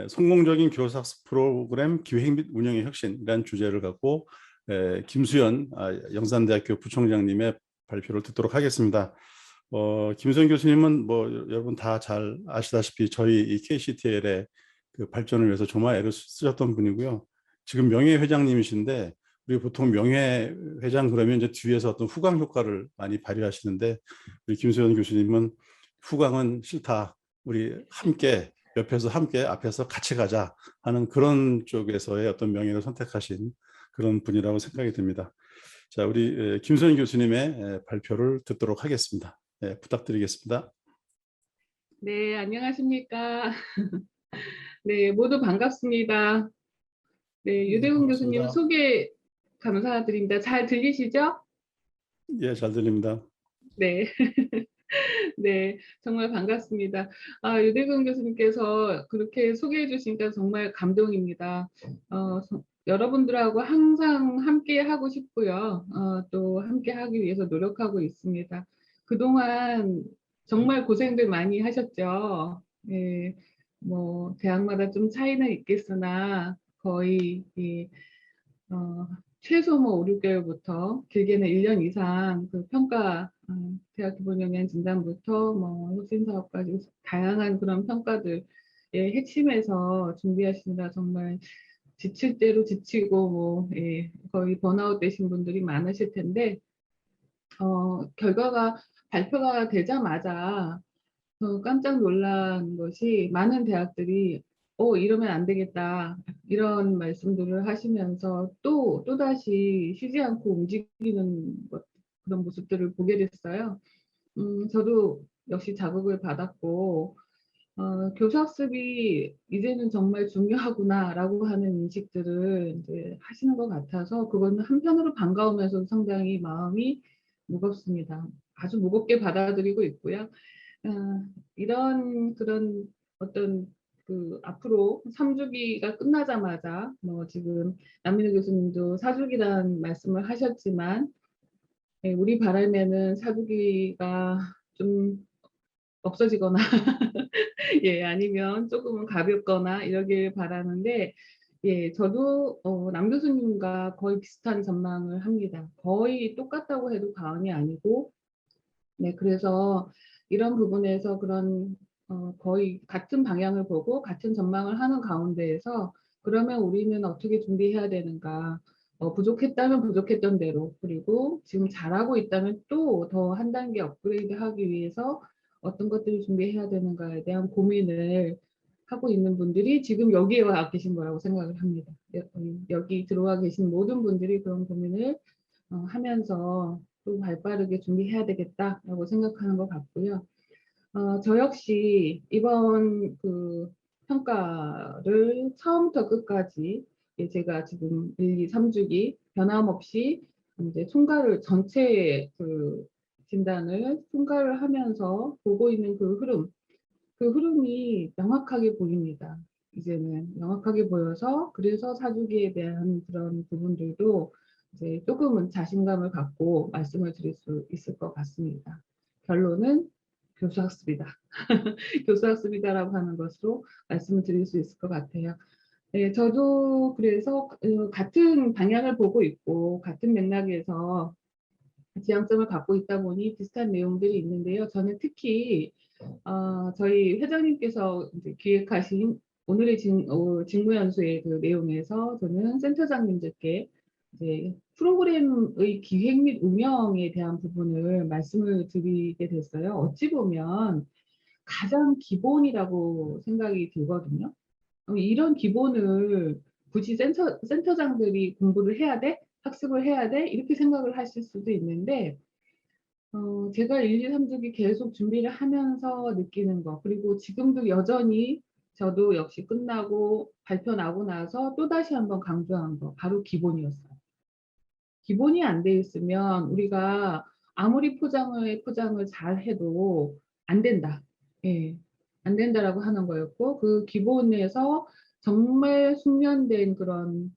성공적인 교사학습 프로그램 기획 및 운영의 혁신이라는 주제를 갖고 김수연 영산대학교 부총장님의 발표를 듣도록 하겠습니다. 김수연 교수님은 뭐 여러분 다 잘 아시다시피 저희 이 KCTL의 그 발전을 위해서 정말 애를 쓰셨던 분이고요. 지금 명예회장님이신데 우리 보통 명예회장 그러면 이제 뒤에서 어떤 후광 효과를 많이 발휘하시는데 우리 김수연 교수님은 후광은 싫다. 우리 함께 옆에서 함께 앞에서 같이 가자 하는 그런 쪽에서의 어떤 명예를 선택하신 그런 분이라고 생각이 듭니다. 자, 우리 김수연 교수님의 발표를 듣도록 하겠습니다. 부탁드리겠습니다. 네, 안녕하십니까. 네, 모두 반갑습니다. 네, 유대근 교수님 소개 감사드립니다. 잘 들리시죠? 예, 잘 들립니다. 네. 네, 정말 반갑습니다. 유대근 교수님께서 그렇게 소개해 주시니까 정말 감동입니다. 여러분들하고 항상 함께 하고 싶고요. 또 함께 하기 위해서 노력하고 있습니다. 그동안 정말 고생들 많이 하셨죠. 예, 뭐 대학마다 좀 차이는 있겠으나 거의 최소 뭐 5, 6개월부터 길게는 1년 이상 그 평가, 대학 기본역량 진단부터 뭐 혁신사업까지 다양한 그런 평가들의 핵심에서 준비하시느라 정말 지칠 대로 지치고 뭐 거의 번아웃 되신 분들이 많으실 텐데 결과가 발표가 되자마자 깜짝 놀란 것이 많은 대학들이 이러면 안 되겠다 이런 말씀들을 하시면서 또다시 쉬지 않고 움직이는 그런 모습들을 보게 됐어요. 저도 역시 자극을 받았고 교사학습이 이제는 정말 중요하구나라고 하는 인식들을 이제 하시는 것 같아서 그거는 한편으로 반가우면서도 상당히 마음이 무겁습니다. 아주 무겁게 받아들이고 있고요. 이런 그런 어떤 그 앞으로 3주기가 끝나자마자 뭐 지금 남민우 교수님도 4주기라는 말씀을 하셨지만 우리 바람에는 4주기가 좀 없어지거나 예, 아니면 조금은 가볍거나 이러길 바라는데 예, 저도 남 교수님과 거의 비슷한 전망을 합니다. 거의 똑같다고 해도 과언이 아니고 네, 그래서 이런 부분에서 그런 거의 같은 방향을 보고 같은 전망을 하는 가운데에서 그러면 우리는 어떻게 준비해야 되는가 부족했다면 부족했던 대로 그리고 지금 잘하고 있다면 또 더 한 단계 업그레이드 하기 위해서 어떤 것들을 준비해야 되는가에 대한 고민을 하고 있는 분들이 지금 여기에 와 계신 거라고 생각을 합니다. 여기 들어와 계신 모든 분들이 그런 고민을 하면서 또 발빠르게 준비해야 되겠다라고 생각하는 것 같고요. 저 역시 이번 그 평가를 처음부터 끝까지 제가 지금 1, 2, 3주기 변함없이 이제 총괄을 전체 그 진단을 총괄을 하면서 보고 있는 그 흐름이 명확하게 보입니다. 이제는 명확하게 보여서 그래서 4주기에 대한 그런 부분들도 이제 조금은 자신감을 갖고 말씀을 드릴 수 있을 것 같습니다. 결론은 교수학습이다. 교수학습이다라고 하는 것으로 말씀을 드릴 수 있을 것 같아요. 네, 저도 그래서 같은 방향을 보고 있고 같은 맥락에서 지향점을 갖고 있다 보니 비슷한 내용들이 있는데요. 저는 특히 저희 회장님께서 이제 기획하신 오늘의 직무연수의 그 내용에서 저는 센터장님들께 이제 프로그램의 기획 및 운영에 대한 부분을 말씀을 드리게 됐어요. 어찌 보면 가장 기본이라고 생각이 들거든요. 이런 기본을 굳이 센터장들이 공부를 해야 돼? 학습을 해야 돼? 이렇게 생각을 하실 수도 있는데 제가 1, 2, 3주기 계속 준비를 하면서 느끼는 거 그리고 지금도 여전히 저도 역시 끝나고 발표 나고 나서 또다시 한번 강조한 거 바로 기본이었어요. 기본이 안 돼 있으면 우리가 아무리 포장을 잘 해도 안 된다. 예, 안 된다라고 하는 거였고 그 기본에서 정말 숙련된 그런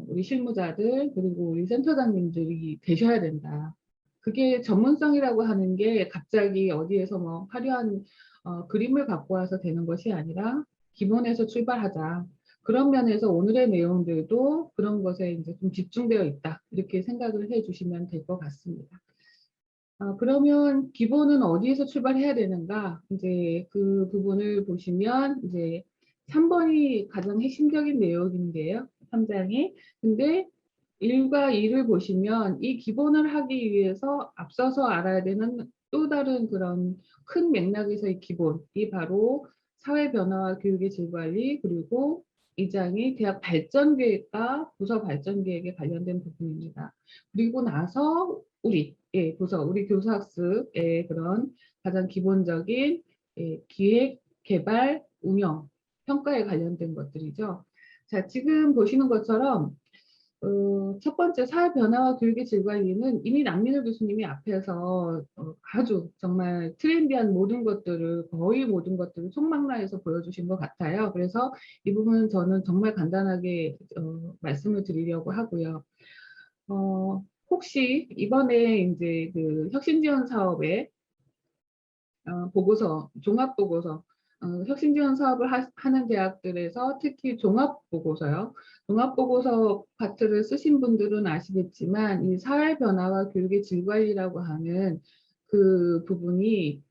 우리 실무자들 그리고 우리 센터장님들이 되셔야 된다. 그게 전문성이라고 하는 게 갑자기 어디에서 뭐 화려한 그림을 갖고 와서 되는 것이 아니라 기본에서 출발하자. 그런 면에서 오늘의 내용들도 그런 것에 이제 좀 집중되어 있다. 이렇게 생각을 해주시면 될 것 같습니다. 그러면 기본은 어디에서 출발해야 되는가? 이제 그 부분을 보시면 이제 3번이 가장 핵심적인 내용인데요. 3장이. 근데 1과 2를 보시면 이 기본을 하기 위해서 앞서서 알아야 되는 또 다른 그런 큰 맥락에서의 기본이 바로 사회 변화와 교육의 질관리, 그리고 2장이 대학 발전 계획과 부서 발전 계획에 관련된 부분입니다. 그리고 나서 우리 우리 교사학습의 그런 가장 기본적인 기획, 개발, 운영, 평가에 관련된 것들이죠. 자, 지금 보시는 것처럼 첫 번째 사회 변화와 교육의 질관리는 이미 남민호 교수님이 앞에서 아주 정말 트렌디한 모든 것들을, 거의 모든 것들을 총망라해서 보여주신 것 같아요. 그래서 이 부분은 저는 정말 간단하게 말씀을 드리려고 하고요. 혹시 이번에 이제 그 혁신지원 사업에 보고서, 종합보고서, 혁신지원 사업을 하는 대학들에서 특히 종합보고서요. 종합보고서 파트를 쓰신 분들은 아시겠지만 이 사회변화와 교육의 질관리라고 하는 그 부분이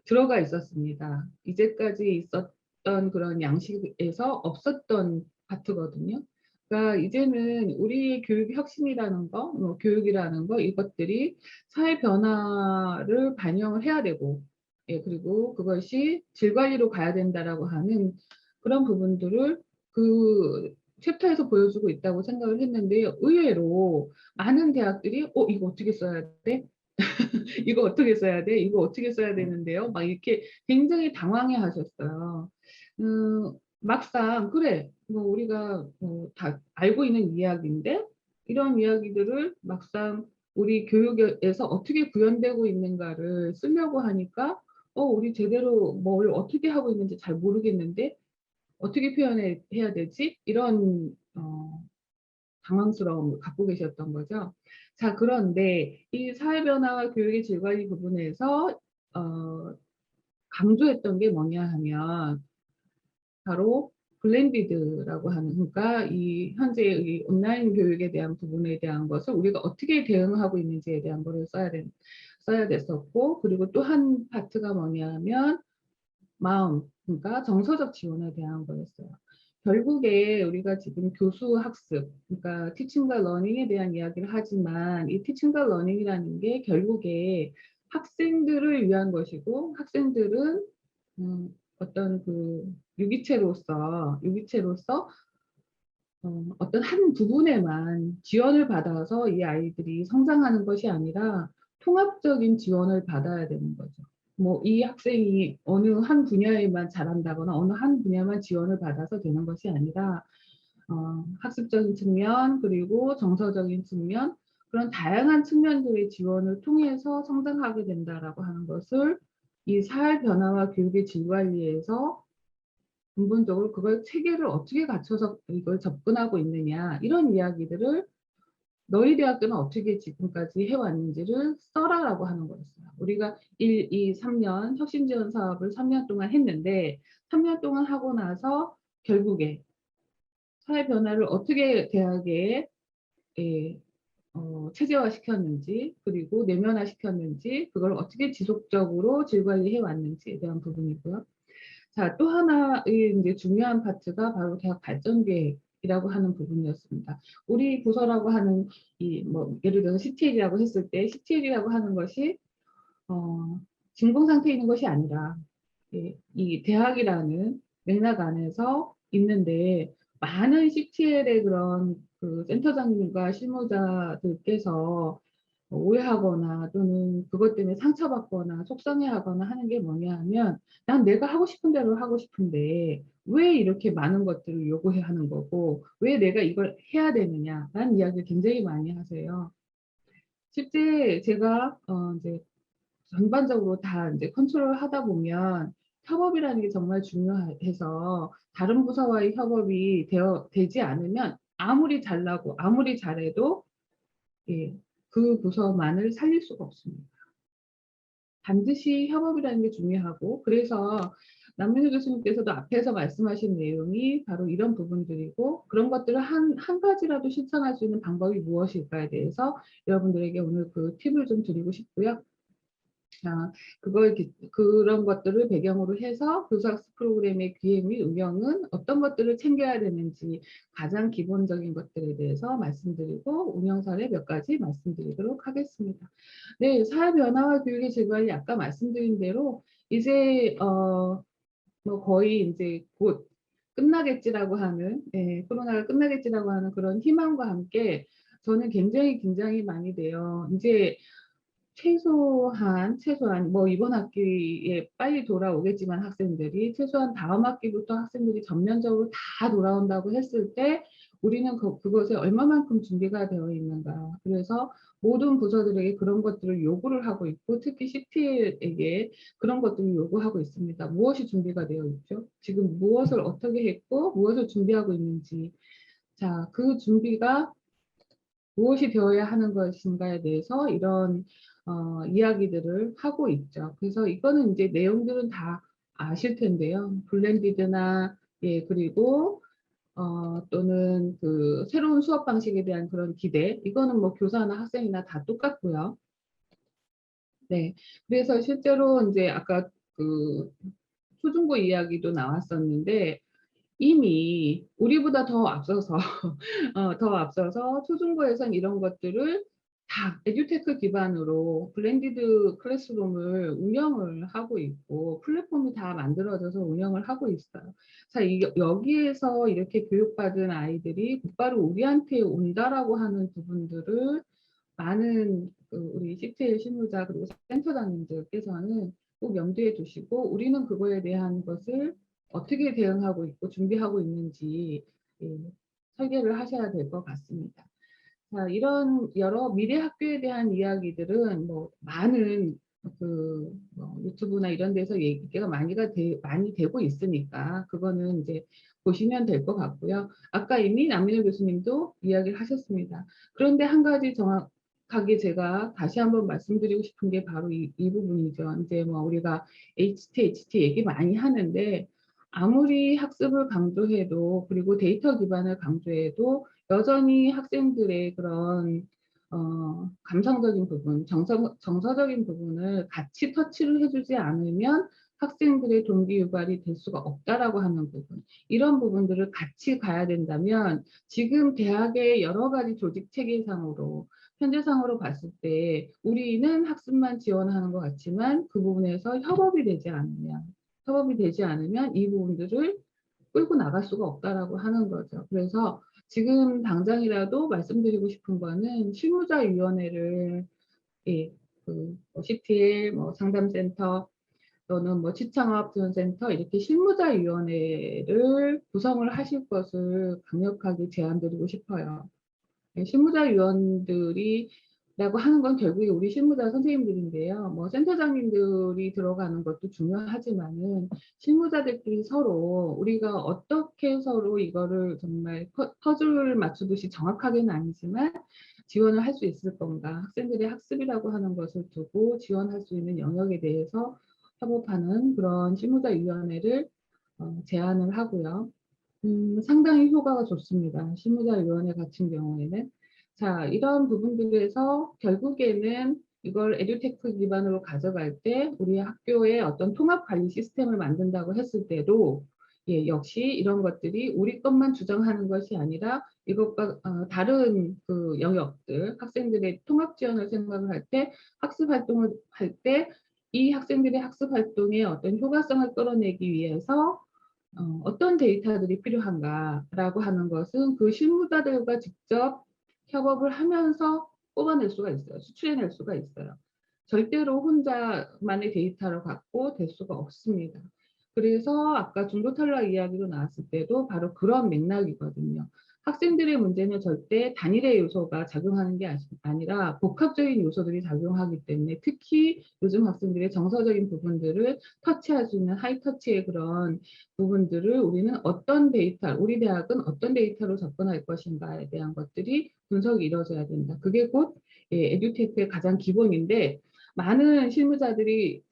들어가 있었습니다. 이제까지 있었던 그런 양식에서 없었던 파트거든요. 그러니까 이제는 우리의 교육 혁신이라는 거, 교육이라는 거, 이것들이 사회 변화를 반영을 해야 되고, 그리고 그것이 질관리로 가야 된다라고 하는 그런 부분들을 그 챕터에서 보여주고 있다고 생각을 했는데, 의외로 많은 대학들이 이거 어떻게 써야 돼? 이거 어떻게 써야 돼? 이거 어떻게 써야 되는데요? 막 이렇게 굉장히 당황해 하셨어요. 막상 그래 뭐 우리가 다 알고 있는 이야기인데 이런 이야기들을 막상 우리 교육에서 어떻게 구현되고 있는가를 쓰려고 하니까 우리 제대로 뭘 어떻게 하고 있는지 잘 모르겠는데 어떻게 표현해야 되지? 이런 당황스러움을 갖고 계셨던 거죠. 자, 그런데 이 사회변화와 교육의 질관리 부분에서 강조했던 게 뭐냐 하면 바로 블렌디드라고 하는, 그러니까 이 현재 이 온라인 교육에 대한 부분에 대한 것을 우리가 어떻게 대응하고 있는지에 대한 거를 써야 됐었고, 그리고 또 한 파트가 뭐냐면 마음, 그러니까 정서적 지원에 대한 거였어요. 결국에 우리가 지금 교수 학습, 그러니까 티칭과 러닝에 대한 이야기를 하지만 이 티칭과 러닝이라는 게 결국에 학생들을 위한 것이고, 학생들은 어떤 그 유기체로서 어떤 한 부분에만 지원을 받아서 이 아이들이 성장하는 것이 아니라 통합적인 지원을 받아야 되는 거죠. 뭐 이 학생이 어느 한 분야에만 잘한다거나 어느 한 분야만 지원을 받아서 되는 것이 아니라 학습적인 측면 그리고 정서적인 측면 그런 다양한 측면들의 지원을 통해서 성장하게 된다라고 하는 것을 이 사회 변화와 교육의 질관리에서 근본적으로 그걸 체계를 어떻게 갖춰서 이걸 접근하고 있느냐 이런 이야기들을 너희 대학교는 어떻게 지금까지 해왔는지를 써라라고 하는 거였어요. 우리가 1, 2, 3년 혁신지원 사업을 3년 동안 했는데 3년 동안 하고 나서 결국에 사회 변화를 어떻게 대학에 체제화시켰는지 그리고 내면화시켰는지 그걸 어떻게 지속적으로 질관리해 왔는지에 대한 부분이고요. 자, 또 하나의 이제 중요한 파트가 바로 대학 발전 계획이라고 하는 부분이었습니다. 우리 부서라고 하는 예를 들어서 CTL이라고 했을 때 CTL이라고 하는 것이 진공 상태에 있는 것이 아니라 이 대학이라는 맥락 안에서 있는데 많은 CTL의 그런 그 센터장님과 실무자들께서 오해하거나 또는 그것 때문에 상처받거나 속상해하거나 하는 게 뭐냐 하면 난 내가 하고 싶은 대로 하고 싶은데 왜 이렇게 많은 것들을 요구해 하는 거고 왜 내가 이걸 해야 되느냐라는 이야기를 굉장히 많이 하세요. 실제 제가 이제 전반적으로 다 이제 컨트롤 하다 보면 협업이라는 게 정말 중요해서 다른 부서와의 협업이 되지 않으면 아무리 잘나고 아무리 잘해도 그 부서만을 살릴 수가 없습니다. 반드시 협업이라는 게 중요하고 그래서 남민우 교수님께서도 앞에서 말씀하신 내용이 바로 이런 부분들이고, 그런 것들을 한 가지라도 실천할 수 있는 방법이 무엇일까에 대해서 여러분들에게 오늘 그 팁을 좀 드리고 싶고요. 그런 것들을 배경으로 해서 교사학습 프로그램의 기획 및 운영은 어떤 것들을 챙겨야 되는지 가장 기본적인 것들에 대해서 말씀드리고, 운영 사례 몇 가지 말씀드리도록 하겠습니다. 네, 사회 변화와 교육의 질관이 아까 말씀드린 대로 이제 뭐 거의 이제 곧 끝나겠지라고 하는, 코로나가 끝나겠지라고 하는 그런 희망과 함께 저는 굉장히 긴장이 많이 돼요. 이제 최소한 뭐 이번 학기에 빨리 돌아오겠지만 학생들이 최소한 다음 학기부터 학생들이 전면적으로 다 돌아온다고 했을 때 우리는 그것에 얼마만큼 준비가 되어 있는가. 그래서 모든 부서들에게 그런 것들을 요구를 하고 있고, 특히 CTL에게 그런 것들을 요구하고 있습니다. 무엇이 준비가 되어 있죠? 지금 무엇을 어떻게 했고 무엇을 준비하고 있는지. 자, 그 준비가 무엇이 되어야 하는 것인가에 대해서 이런 이야기들을 하고 있죠. 그래서 이거는 이제 내용들은 다 아실 텐데요. 블렌디드나, 그리고 또는 그 새로운 수업 방식에 대한 그런 기대, 이거는 뭐 교사나 학생이나 다 똑같고요. 네, 그래서 실제로 이제 아까 그 초중고 이야기도 나왔었는데, 이미 우리보다 더 앞서서 더 앞서서 초중고에선 이런 것들을 다 에듀테크 기반으로 블렌디드 클래스룸을 운영을 하고 있고, 플랫폼이 다 만들어져서 운영을 하고 있어요. 자, 여기에서 이렇게 교육받은 아이들이 곧바로 우리한테 온다라고 하는 부분들을 많은 우리 CTL 실무자 그리고 센터장님들께서는 꼭 염두에 두시고, 우리는 그거에 대한 것을 어떻게 대응하고 있고 준비하고 있는지 설계를 하셔야 될 것 같습니다. 자, 이런 여러 미래 학교에 대한 이야기들은 뭐 많은 뭐 유튜브나 이런 데서 얘기가 많이 되고 있으니까 그거는 이제 보시면 될 것 같고요. 아까 이미 남민호 교수님도 이야기를 하셨습니다. 그런데 한 가지 정확하게 제가 다시 한번 말씀드리고 싶은 게 바로 이 부분이죠. 이제 뭐 우리가 HT 얘기 많이 하는데, 아무리 학습을 강조해도, 그리고 데이터 기반을 강조해도 여전히 학생들의 그런 감성적인 부분, 정서적인 부분을 같이 터치를 해주지 않으면 학생들의 동기 유발이 될 수가 없다라고 하는 부분, 이런 부분들을 같이 가야 된다면, 지금 대학의 여러 가지 조직 체계상으로 현재상으로 봤을 때 우리는 학습만 지원하는 것 같지만 그 부분에서 협업이 되지 않으면 이 부분들을 끌고 나갈 수가 없다라고 하는 거죠. 그래서 지금 당장이라도 말씀드리고 싶은 거는 실무자위원회를, CTL, 상담센터 또는 취창업지원센터, 이렇게 실무자위원회를 구성을 하실 것을 강력하게 제안드리고 싶어요. 실무자위원들이라고 하는 건 결국에 우리 실무자 선생님들인데요. 뭐 센터장님들이 들어가는 것도 중요하지만은 실무자들끼리 서로 우리가 어떻게 서로 이거를 정말 퍼즐을 맞추듯이 정확하게는 아니지만 지원을 할 수 있을 건가, 학생들의 학습이라고 하는 것을 두고 지원할 수 있는 영역에 대해서 협업하는 그런 실무자위원회를 제안을 하고요. 상당히 효과가 좋습니다. 실무자위원회 같은 경우에는. 자, 이런 부분들에서 결국에는 이걸 에듀테크 기반으로 가져갈 때 우리 학교의 어떤 통합 관리 시스템을 만든다고 했을 때도, 역시 이런 것들이 우리 것만 주장하는 것이 아니라 이것과 다른 그 영역들, 학생들의 통합 지원을 생각을 할 때, 학습 활동을 할 때 이 학생들의 학습 활동의 어떤 효과성을 끌어내기 위해서 어떤 데이터들이 필요한가라고 하는 것은 그 실무자들과 직접 협업을 하면서 뽑아낼 수가 있어요. 수출해낼 수가 있어요. 절대로 혼자만의 데이터를 갖고 될 수가 없습니다. 그래서 아까 중도 탈락 이야기로 나왔을 때도 바로 그런 맥락이거든요. 학생들의 문제는 절대 단일의 요소가 작용하는 게 아니라 복합적인 요소들이 작용하기 때문에, 특히 요즘 학생들의 정서적인 부분들을 터치할 수 있는 하이터치의 그런 부분들을 우리는 우리 대학은 어떤 데이터로 접근할 것인가에 대한 것들이 분석이 이루어져야 된다. 그게 곧 에듀테크의 가장 기본인데, 많은 실무자들이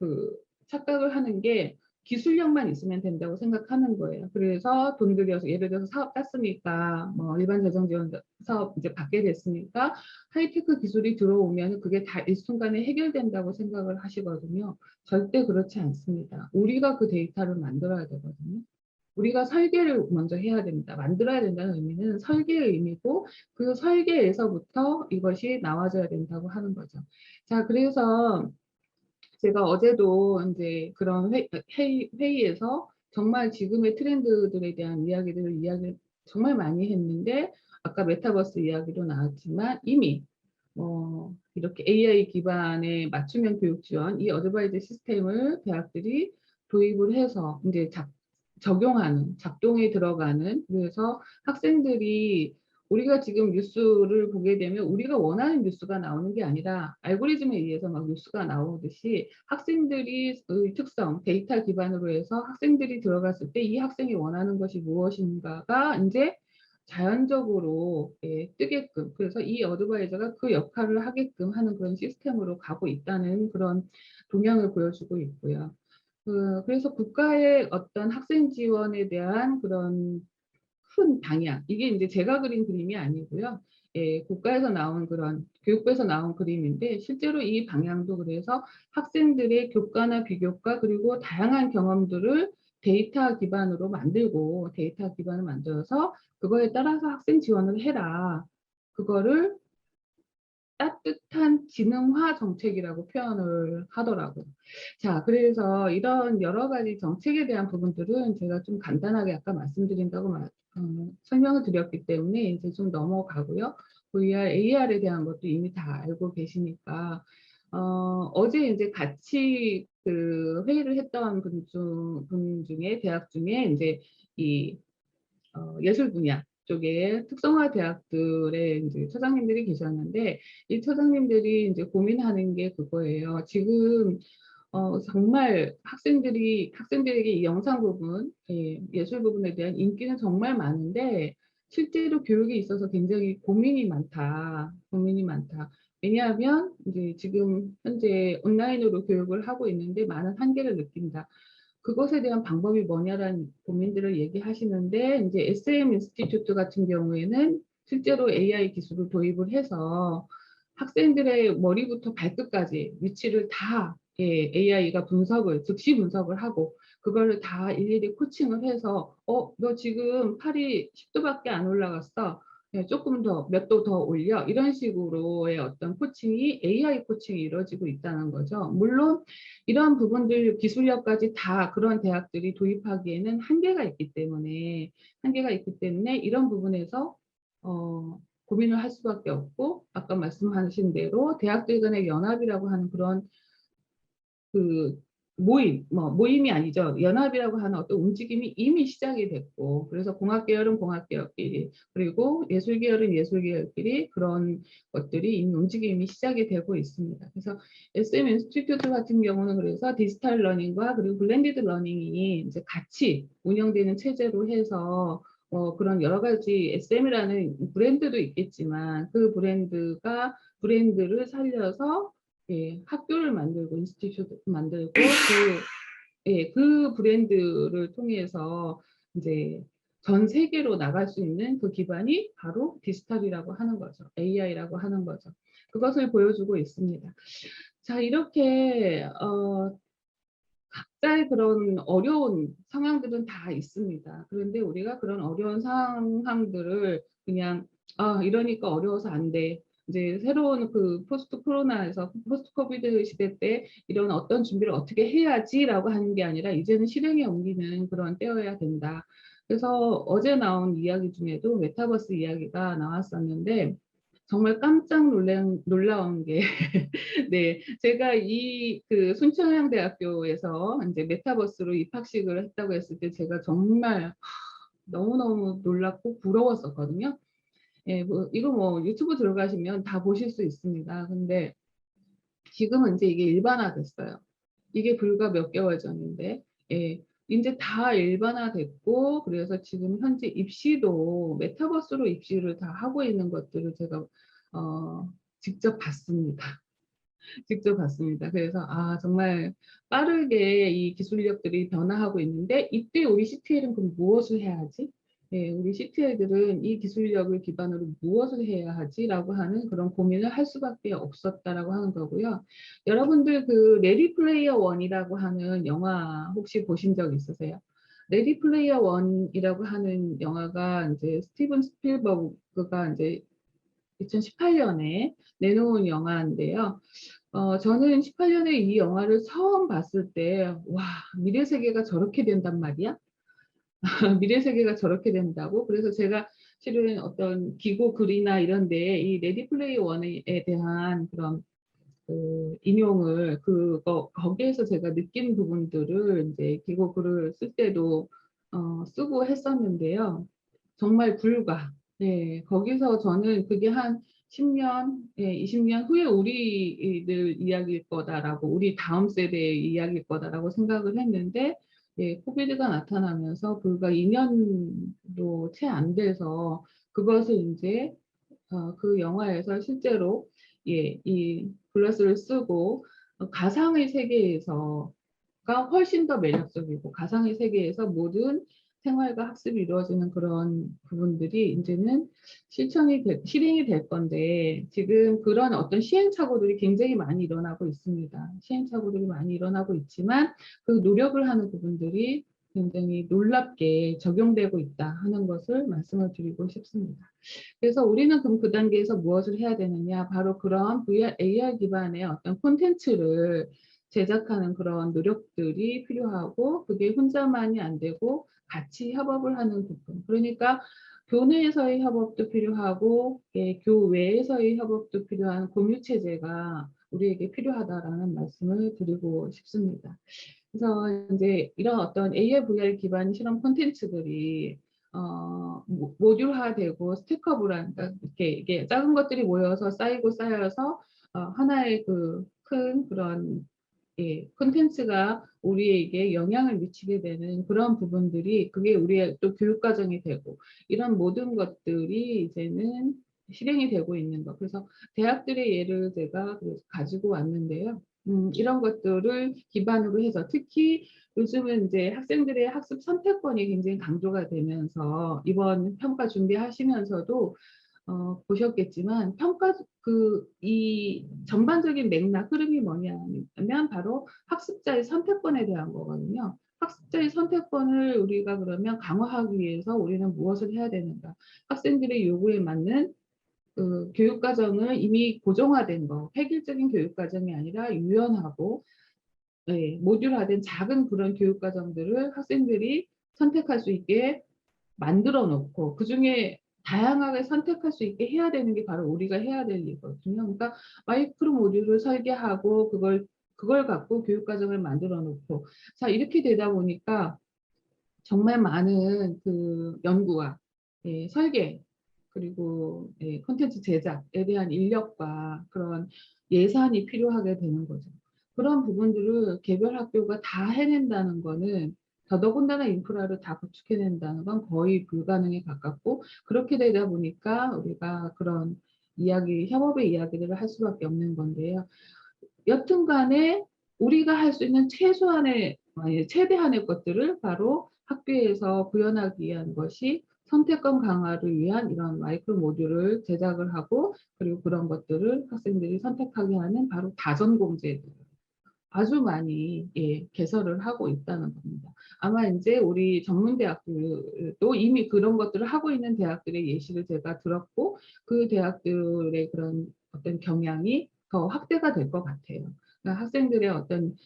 착각을 하는 게, 기술력만 있으면 된다고 생각하는 거예요. 그래서 돈 들여서 예를 들어서 사업 땄으니까 뭐 일반 재정 지원 사업 이제 받게 됐으니까 하이테크 기술이 들어오면 그게 다 일순간에 해결된다고 생각을 하시거든요. 절대 그렇지 않습니다. 우리가 그 데이터를 만들어야 되거든요. 우리가 설계를 먼저 해야 됩니다. 만들어야 된다는 의미는 설계의 의미고 그 설계에서부터 이것이 나와줘야 된다고 하는 거죠. 자, 그래서 제가 어제도 이제 그런 회의에서 정말 지금의 트렌드들에 대한 이야기를 정말 많이 했는데 아까 메타버스 이야기도 나왔지만 이미 이렇게 AI 기반의 맞춤형 교육 지원 이 어드바이저 시스템을 대학들이 도입을 해서 이제 적용하는 작동에 들어가는 그래서 학생들이 우리가 지금 뉴스를 보게 되면 우리가 원하는 뉴스가 나오는 게 아니라 알고리즘에 의해서 막 뉴스가 나오듯이 학생들이 특성, 데이터 기반으로 해서 학생들이 들어갔을 때 이 학생이 원하는 것이 무엇인가가 이제 자연적으로 뜨게끔 그래서 이 어드바이저가 그 역할을 하게끔 하는 그런 시스템으로 가고 있다는 그런 동향을 보여주고 있고요. 그래서 국가의 어떤 학생 지원에 대한 그런 큰 방향 이게 이제 제가 그린 그림이 아니고요. 예, 국가에서 나온 그런 교육부에서 나온 그림인데 실제로 이 방향도 그래서 학생들의 교과나 비교과 그리고 다양한 경험들을 데이터 기반으로 만들고 데이터 기반을 만들어서 그거에 따라서 학생 지원을 해라. 그거를 따뜻한 지능화 정책이라고 표현을 하더라고요. 자, 그래서 이런 여러 가지 정책에 대한 부분들은 제가 좀 간단하게 아까 말씀드린다고 설명을 드렸기 때문에 이제 좀 넘어가고요. VR, AR에 대한 것도 이미 다 알고 계시니까 어제 이제 같이 그 회의를 했던 분 중에 대학 중에 이제 이 예술 분야 쪽에 특성화 대학들의 이제 처장님들이 계셨는데 이 처장님들이 이제 고민하는 게 그거예요. 지금 정말 학생들에게 이 영상 부분, 예술 부분에 대한 인기는 정말 많은데 실제로 교육에 있어서 굉장히 고민이 많다. 고민이 많다. 왜냐하면 이제 지금 현재 온라인으로 교육을 하고 있는데 많은 한계를 느낀다. 그것에 대한 방법이 뭐냐라는 고민들을 얘기하시는데 이제 SM 인스티튜트 같은 경우에는 실제로 AI 기술을 도입을 해서 학생들의 머리부터 발끝까지 위치를 다 AI가 즉시 분석을 하고 그거를 다 일일이 코칭을 해서 너 지금 팔이 10도밖에 안 올라갔어. 조금 더 몇 도 더 올려 이런 식으로의 어떤 코칭이 AI 코칭이 이루어지고 있다는 거죠. 물론 이런 부분들 기술력까지 다 그런 대학들이 도입하기에는 한계가 있기 때문에 이런 부분에서 고민을 할 수밖에 없고 아까 말씀하신 대로 대학들 간의 연합이라고 하는 그런 그 모임이 아니죠. 연합이라고 하는 어떤 움직임이 이미 시작이 됐고, 그래서 공학계열은 공학계열끼리, 그리고 예술계열은 예술계열끼리 그런 것들이 이미 움직임이 시작이 되고 있습니다. 그래서 SM 인스티튜트 같은 경우는 그래서 디지털 러닝과 그리고 블렌디드 러닝이 이제 같이 운영되는 체제로 해서 그런 여러 가지 SM이라는 브랜드도 있겠지만 그 브랜드를 살려서 학교를 만들고 인스티튜트 만들고 그 브랜드를 통해서 이제 전 세계로 나갈 수 있는 그 기반이 바로 디지털이라고 하는 거죠. AI라고 하는 거죠. 그것을 보여주고 있습니다. 자, 이렇게 각자의 그런 어려운 상황들은 다 있습니다. 그런데 우리가 그런 어려운 상황들을 그냥 이러니까 어려워서 안 돼. 이제 새로운 그 포스트 코비드 시대 때 이런 어떤 준비를 어떻게 해야지라고 하는 게 아니라 이제는 실행에 옮기는 그런 때여야 된다. 그래서 어제 나온 이야기 중에도 메타버스 이야기가 나왔었는데 정말 깜짝 놀라운 게 네, 제가 그 순천향대학교에서 이제 메타버스로 입학식을 했다고 했을 때 제가 정말 너무너무 놀랍고 부러웠었거든요. 예, 이거 뭐 유튜브 들어가시면 다 보실 수 있습니다. 근데 지금은 이제 이게 일반화됐어요. 이게 불과 몇 개월 전인데, 이제 다 일반화됐고, 그래서 지금 현재 입시도 메타버스로 입시를 다 하고 있는 것들을 제가 직접 봤습니다. 직접 봤습니다. 그래서 정말 빠르게 이 기술력들이 변화하고 있는데 이때 우리 CTL은 그럼 무엇을 해야 하지? 예, 우리 CTL들은 이 기술력을 기반으로 무엇을 해야 하지라고 하는 그런 고민을 할 수밖에 없었다라고 하는 거고요. 여러분들 그 레디 플레이어 원이라고 하는 영화 혹시 보신 적 있으세요? 레디 플레이어 원이라고 하는 영화가 이제 스티븐 스필버그가 이제 2018년에 내놓은 영화인데요. 저는 18년에 이 영화를 처음 봤을 때, 와, 미래 세계가 저렇게 된단 말이야? 미래 세계가 저렇게 된다고? 그래서 제가 실은 어떤 기고 글이나 이런 데에 이 레디 플레이 원에 대한 그런 그 인용을 거기에서 제가 느낀 부분들을 이제 기고 글을 쓸 때도 쓰고 했었는데요. 정말 네, 거기서 저는 그게 한 10년, 예, 20년 후에 우리들 이야기일 거다라고, 우리 다음 세대의 이야기일 거다라고 생각을 했는데, 예, 코비드가 나타나면서 불과 2년도 채 안 돼서 그것을 이제 그 영화에서 실제로 예, 이 글라스를 쓰고 가상의 세계에서가 훨씬 더 매력적이고 가상의 세계에서 모든 생활과 학습이 이루어지는 그런 부분들이 이제는 실행이 될 건데 지금 그런 어떤 시행착오들이 굉장히 많이 일어나고 있습니다. 시행착오들이 많이 일어나고 있지만 그 노력을 하는 부분들이 굉장히 놀랍게 적용되고 있다 하는 것을 말씀을 드리고 싶습니다. 그래서 우리는 그럼 그 단계에서 무엇을 해야 되느냐? 바로 그런 VR, AR 기반의 어떤 콘텐츠를 제작하는 그런 노력들이 필요하고 그게 혼자만이 안 되고 같이 협업을 하는 부분. 그러니까 교내에서의 협업도 필요하고 예, 교외에서의 협업도 필요한 공유 체제가 우리에게 필요하다라는 말씀을 드리고 싶습니다. 그래서 이제 이런 어떤 AR, VR 기반 실험 콘텐츠들이 모듈화되고 스택업을 그러니까 이게 작은 것들이 모여서 쌓이고 쌓여서 하나의 그 큰 그런 예, 콘텐츠가 우리에게 영향을 미치게 되는 그런 부분들이 그게 우리의 또 교육 과정이 되고 이런 모든 것들이 이제는 실행이 되고 있는 것. 그래서 대학들의 예를 제가 그래서 가지고 왔는데요. 이런 것들을 기반으로 해서 특히 요즘은 이제 학생들의 학습 선택권이 굉장히 강조가 되면서 이번 평가 준비하시면서도 보셨겠지만 평가 이 전반적인 맥락 흐름이 뭐냐면 바로 학습자의 선택권에 대한 거거든요. 학습자의 선택권을 우리가 그러면 강화하기 위해서 우리는 무엇을 해야 되는가? 학생들의 요구에 맞는 그 교육 과정을 이미 고정화된 거, 획일적인 교육 과정이 아니라 유연하고 예, 모듈화된 작은 그런 교육 과정들을 학생들이 선택할 수 있게 만들어 놓고 그중에 다양하게 선택할 수 있게 해야 되는 게 바로 우리가 해야 될 일이거든요. 그러니까 마이크로 모듈을 설계하고 그걸 갖고 교육 과정을 만들어 놓고 자 이렇게 되다 보니까 정말 많은 그 연구와 예, 설계 그리고 예, 콘텐츠 제작에 대한 인력과 그런 예산이 필요하게 되는 거죠. 그런 부분들을 개별 학교가 다 해낸다는 거는 더더군다나 인프라를 다 구축해낸다는 건 거의 불가능에 가깝고 그렇게 되다 보니까 우리가 그런 협업의 이야기들을 할 수밖에 없는 건데요. 여튼 간에 우리가 할 수 있는 최소한의 최대한의 것들을 바로 학교에서 구현하기 위한 것이 선택권 강화를 위한 이런 마이크로 모듈을 제작을 하고 그리고 그런 것들을 학생들이 선택하게 하는 바로 다전공제들 아주 많이 예, 개설을 하고 있다는 겁니다. 아마 이제 우리 전문대학들도 이미 그런 것들을 하고 있는 대학들의 예시를 제가 들었고 그 대학들의 그런 어떤 경향이 더 확대가 될 것 같아요. 그러니까 학생들의 어떤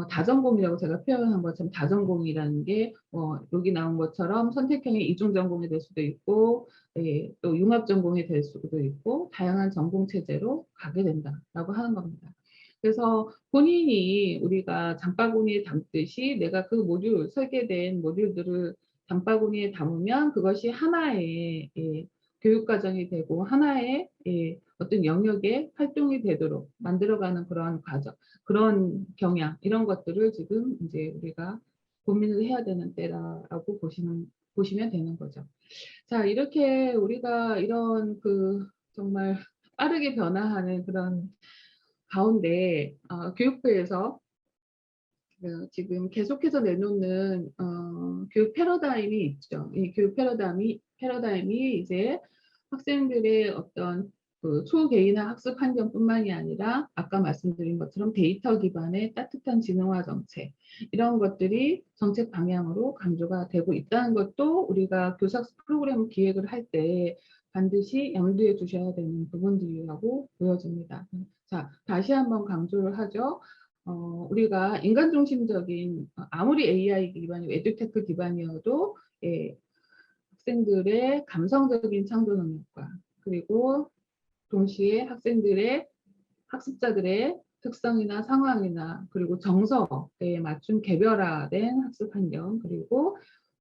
다전공이라고 제가 표현한 것처럼 다전공이라는 게 여기 나온 것처럼 선택형의 이중 전공이 될 수도 있고 예, 또 융합 전공이 될 수도 있고 다양한 전공 체제로 가게 된다라고 하는 겁니다. 그래서 본인이 우리가 장바구니에 담듯이 내가 그 설계된 모듈들을 장바구니에 담으면 그것이 하나의 예, 교육과정이 되고 하나의 예, 어떤 영역의 활동이 되도록 만들어가는 그런 과정, 그런 경향, 이런 것들을 지금 이제 우리가 고민을 해야 되는 때라고 보시면 되는 거죠. 자, 이렇게 우리가 이런 그 정말 빠르게 변화하는 그런 가운데 교육부에서 지금 계속해서 내놓는 교육 패러다임이 있죠. 이 교육 패러다임이 이제 학생들의 어떤 그 초개인화 학습 환경뿐만이 아니라 아까 말씀드린 것처럼 데이터 기반의 따뜻한 지능화 정책, 이런 것들이 정책 방향으로 강조가 되고 있다는 것도 우리가 교사학습 프로그램 기획을 할 때 반드시 염두에 두셔야 되는 부분들이라고 보여집니다. 자, 다시 한번 강조를 하죠. 우리가 인간 중심적인, 아무리 AI 기반이고 에듀테크 기반이어도 학생들의 감성적인 창조 능력과, 그리고 동시에 학생들의, 학습자들의 특성이나 상황이나, 그리고 정서에 맞춘 개별화된 학습 환경, 그리고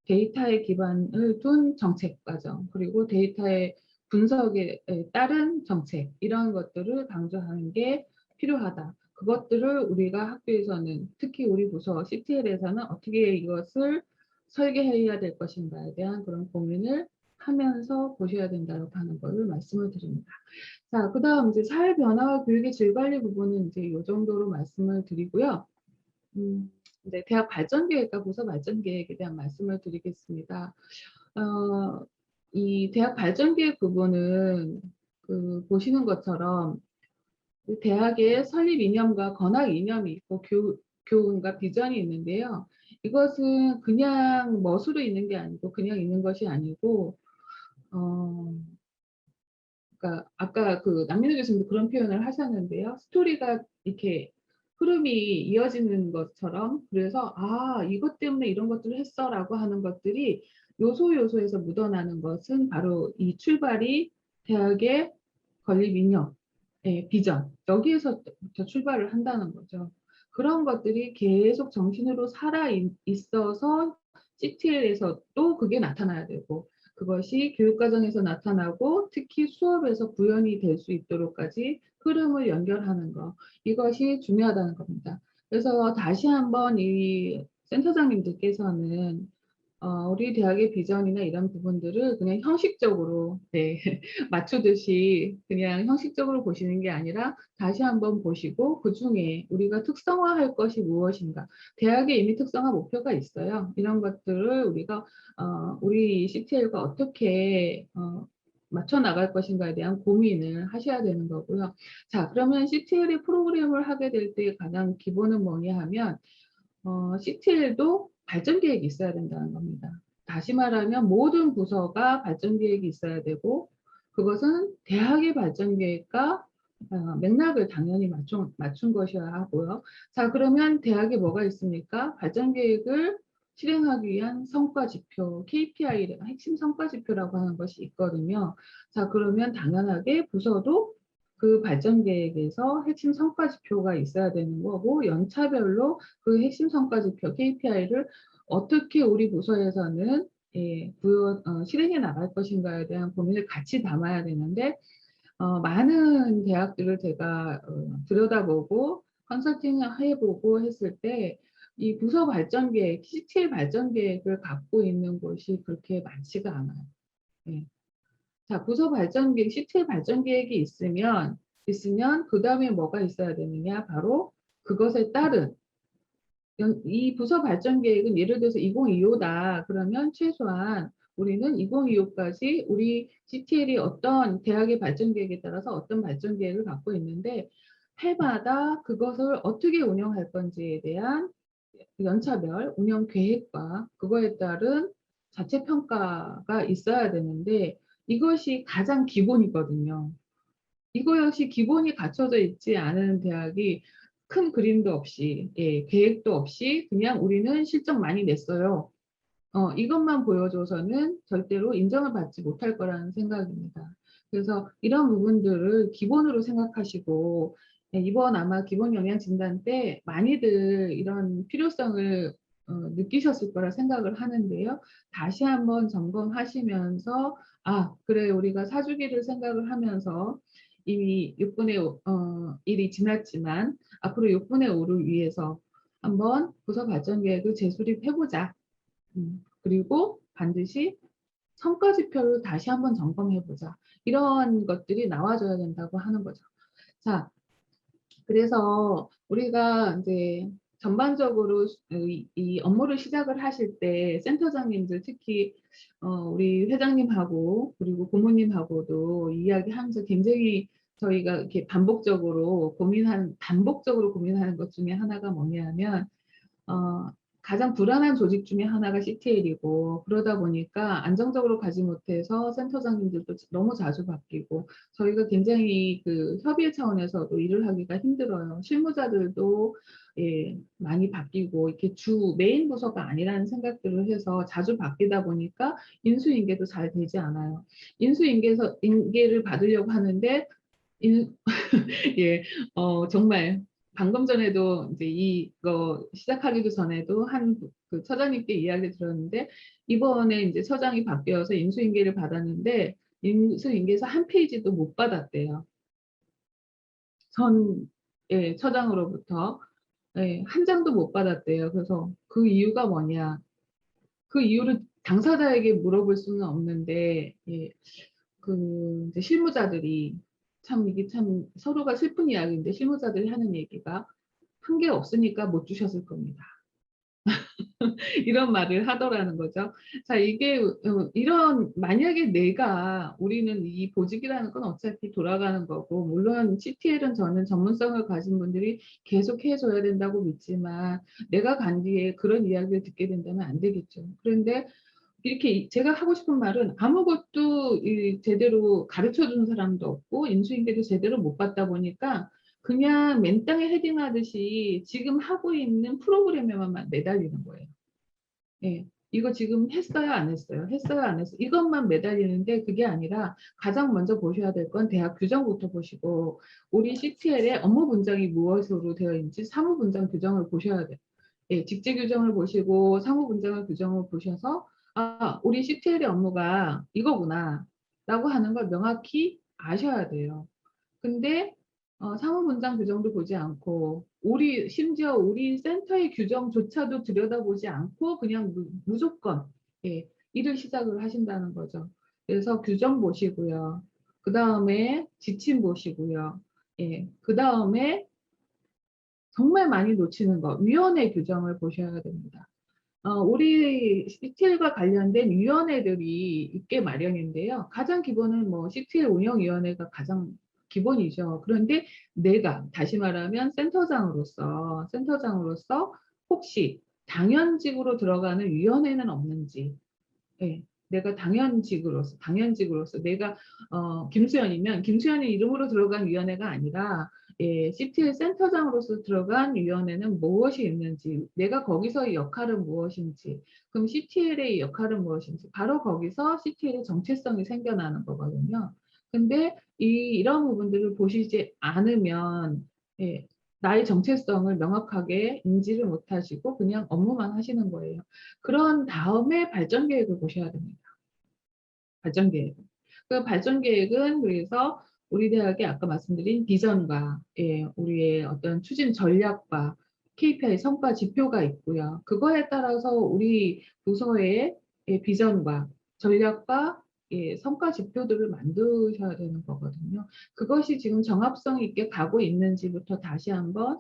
데이터에 기반을 둔 정책 과정, 그리고 데이터의 분석에 따른 정책, 이런 것들을 강조하는 게 필요하다. 그것들을 우리가 학교에서는, 특히 우리 부서 CTL에서는 어떻게 이것을 설계해야 될 것인가에 대한 그런 고민을 하면서 보셔야 된다고 하는 것을 말씀을 드립니다. 자, 그다음 이제 사회 변화와 교육의 질 관리 부분은 이제 이 정도로 말씀을 드리고요. 이제 대학 발전 계획과 부서 발전 계획에 대한 말씀을 드리겠습니다. 이 대학 발전 계획 부분은 보시는 것처럼 그 대학의 설립 이념과 건학 이념이 있고 교훈과 비전이 있는데요. 이것은 그냥 멋으로 있는 게 아니고, 그냥 있는 것이 아니고, 어, 그러니까 아까 남민호 교수님도 그런 표현을 하셨는데요. 스토리가 이렇게 흐름이 이어지는 것처럼, 그래서 이것 때문에 이런 것들을 했어라고 하는 것들이 요소에서 묻어나는 것은 바로 이 출발이 대학의 건립 이념, 비전, 여기에서부터 출발을 한다는 거죠. 그런 것들이 계속 정신으로 살아 있어서 CTL에서 또 그게 나타나야 되고, 그것이 교육과정에서 나타나고 특히 수업에서 구현이 될 수 있도록까지 흐름을 연결하는 것, 이것이 중요하다는 겁니다. 그래서 다시 한번 이 센터장님들께서는 우리 대학의 비전이나 이런 부분들을 그냥 형식적으로 맞추듯이 그냥 형식적으로 보시는 게 아니라 다시 한번 보시고, 그중에 우리가 특성화할 것이 무엇인가, 대학에 이미 특성화 목표가 있어요. 이런 것들을 우리가 우리 CTL과 어떻게 맞춰 나갈 것인가에 대한 고민을 하셔야 되는 거고요. 자, 그러면 CTL의 프로그램을 하게 될 때 가장 기본은 뭐냐 하면 CTL도 발전 계획이 있어야 된다는 겁니다. 다시 말하면 모든 부서가 발전 계획이 있어야 되고, 그것은 대학의 발전 계획과 맥락을 당연히 맞춘 것이어야 하고요. 자, 그러면 대학에 뭐가 있습니까? 발전 계획을 실행하기 위한 성과 지표, KPI, 핵심 성과 지표라고 하는 것이 있거든요. 자, 그러면 당연하게 부서도 그 발전 계획에서 핵심 성과 지표가 있어야 되는 거고, 연차별로 그 핵심 성과 지표 KPI를 어떻게 우리 부서에서는 실행해 나갈 것인가에 대한 고민을 같이 담아야 되는데, 많은 대학들을 제가 들여다보고 컨설팅 해보고 했을 때 이 부서 발전 계획, CTL 발전 계획을 갖고 있는 곳이 그렇게 많지가 않아요. 네. 자, 부서 발전 계획, CTL 발전 계획이 있으면 그 다음에 뭐가 있어야 되느냐? 바로 그것에 따른 이 부서 발전 계획은, 예를 들어서 2025다. 그러면 최소한 우리는 2025까지 우리 CTL이 어떤 대학의 발전 계획에 따라서 어떤 발전 계획을 갖고 있는데, 해마다 그것을 어떻게 운영할 건지에 대한 연차별 운영 계획과 그거에 따른 자체 평가가 있어야 되는데, 이것이 가장 기본이거든요. 이거 역시 기본이 갖춰져 있지 않은 대학이 큰 그림도 없이, 계획도 없이 그냥 우리는 실적 많이 냈어요, 이것만 보여줘서는 절대로 인정을 받지 못할 거라는 생각입니다. 그래서 이런 부분들을 기본으로 생각하시고, 이번 아마 기본 영양 진단 때 많이들 이런 필요성을 느끼셨을 거라 생각을 하는데요. 다시 한번 점검하시면서, 그래, 우리가 사주기를 생각을 하면서 이미 6분의 1이 지났지만 앞으로 6분의 5를 위해서 한번 부서 발전 계획을 재수립해보자. 그리고 반드시 성과 지표를 다시 한번 점검해보자. 이런 것들이 나와줘야 된다고 하는 거죠. 자, 그래서 우리가 이제 전반적으로 이 업무를 시작을 하실 때 센터장님들 특히 우리 회장님하고 그리고 고모님하고도 이야기하면서 굉장히 저희가 이렇게 반복적으로 고민하는 것 중에 하나가 뭐냐면 어 가장 불안한 조직 중에 하나가 CTL이고, 그러다 보니까 안정적으로 가지 못해서 센터장님들도 너무 자주 바뀌고 저희가 굉장히 그 협의 차원에서도 일을 하기가 힘들어요. 실무자들도 많이 바뀌고 이렇게 주 메인 부서가 아니라는 생각들을 해서 자주 바뀌다 보니까 인수인계도 잘 되지 않아요. 인계를 받으려고 하는데 인 예. 정말 방금 전에도 이제 이거 시작하기도 전에도 그 처장님께 이야기를 들었는데, 이번에 인제 처장이 바뀌어서 인수인계를 받았는데 인수인계에서 한 페이지도 못 받았대요. 전 처장으로부터. 한 장도 못 받았대요. 그래서 그 이유가 뭐냐. 그 이유를 당사자에게 물어볼 수는 없는데 이제 실무자들이 이게 참 서로가 슬픈 이야기인데, 실무자들이 하는 얘기가 "한 게 없으니까 못 주셨을 겁니다." 이런 말을 하더라는 거죠. 자, 이게 이런 만약에 우리는 이 보직이라는 건 어차피 돌아가는 거고, 물론 CTL은 저는 전문성을 가진 분들이 계속 해 줘야 된다고 믿지만 내가 간 뒤에 그런 이야기를 듣게 된다면 안 되겠죠. 그런데 이렇게 제가 하고 싶은 말은, 아무것도 제대로 가르쳐 주는 사람도 없고 인수인계도 제대로 못 받다 보니까 그냥 맨땅에 헤딩하듯이 지금 하고 있는 프로그램에만 매달리는 거예요. 예. 이거 지금 했어요, 안 했어요? 했어요, 안 했어요? 이것만 매달리는데, 그게 아니라 가장 먼저 보셔야 될 건 대학 규정부터 보시고, 우리 CTL의 업무 분장이 무엇으로 되어 있는지 사무 분장 규정을 보셔야 돼요. 직제 규정을 보시고 사무 분장을 규정을 보셔서 '아, 우리 CTL의 업무가 이거구나.'라고 하는 걸 명확히 아셔야 돼요. 근데 사무 분장 규정도 보지 않고, 심지어 우리 센터의 규정조차도 들여다보지 않고 그냥 무조건 일을 시작을 하신다는 거죠. 그래서 규정 보시고요. 그다음에 지침 보시고요. 그다음에 정말 많이 놓치는 거, 위원회 규정을 보셔야 됩니다. 우리 CTL과 관련된 위원회들이 있게 마련인데요. 가장 기본은 뭐 CTL 운영위원회가 가장 기본이죠. 그런데 내가 다시 말하면 센터장으로서 혹시 당연직으로 들어가는 위원회는 없는지. 예. 내가 당연직으로서 내가 김수현이면 김수현의 이름으로 들어간 위원회가 아니라 CTL 센터장으로서 들어간 위원회는 무엇이 있는지, 내가 거기서의 역할은 무엇인지, 그럼 CTL의 역할은 무엇인지, 바로 거기서 CTL의 정체성이 생겨나는 거거든요. 근데 이런 부분들을 보시지 않으면 나의 정체성을 명확하게 인지를 못하시고 그냥 업무만 하시는 거예요. 그런 다음에 발전 계획을 보셔야 됩니다. 발전 계획. 그 발전 계획은 그래서 우리 대학의 아까 말씀드린 비전과 우리의 어떤 추진 전략과 KPI 성과 지표가 있고요. 그거에 따라서 우리 부서의 비전과 전략과 성과 지표들을 만드셔야 되는 거거든요. 그것이 지금 정합성 있게 가고 있는지부터 다시 한번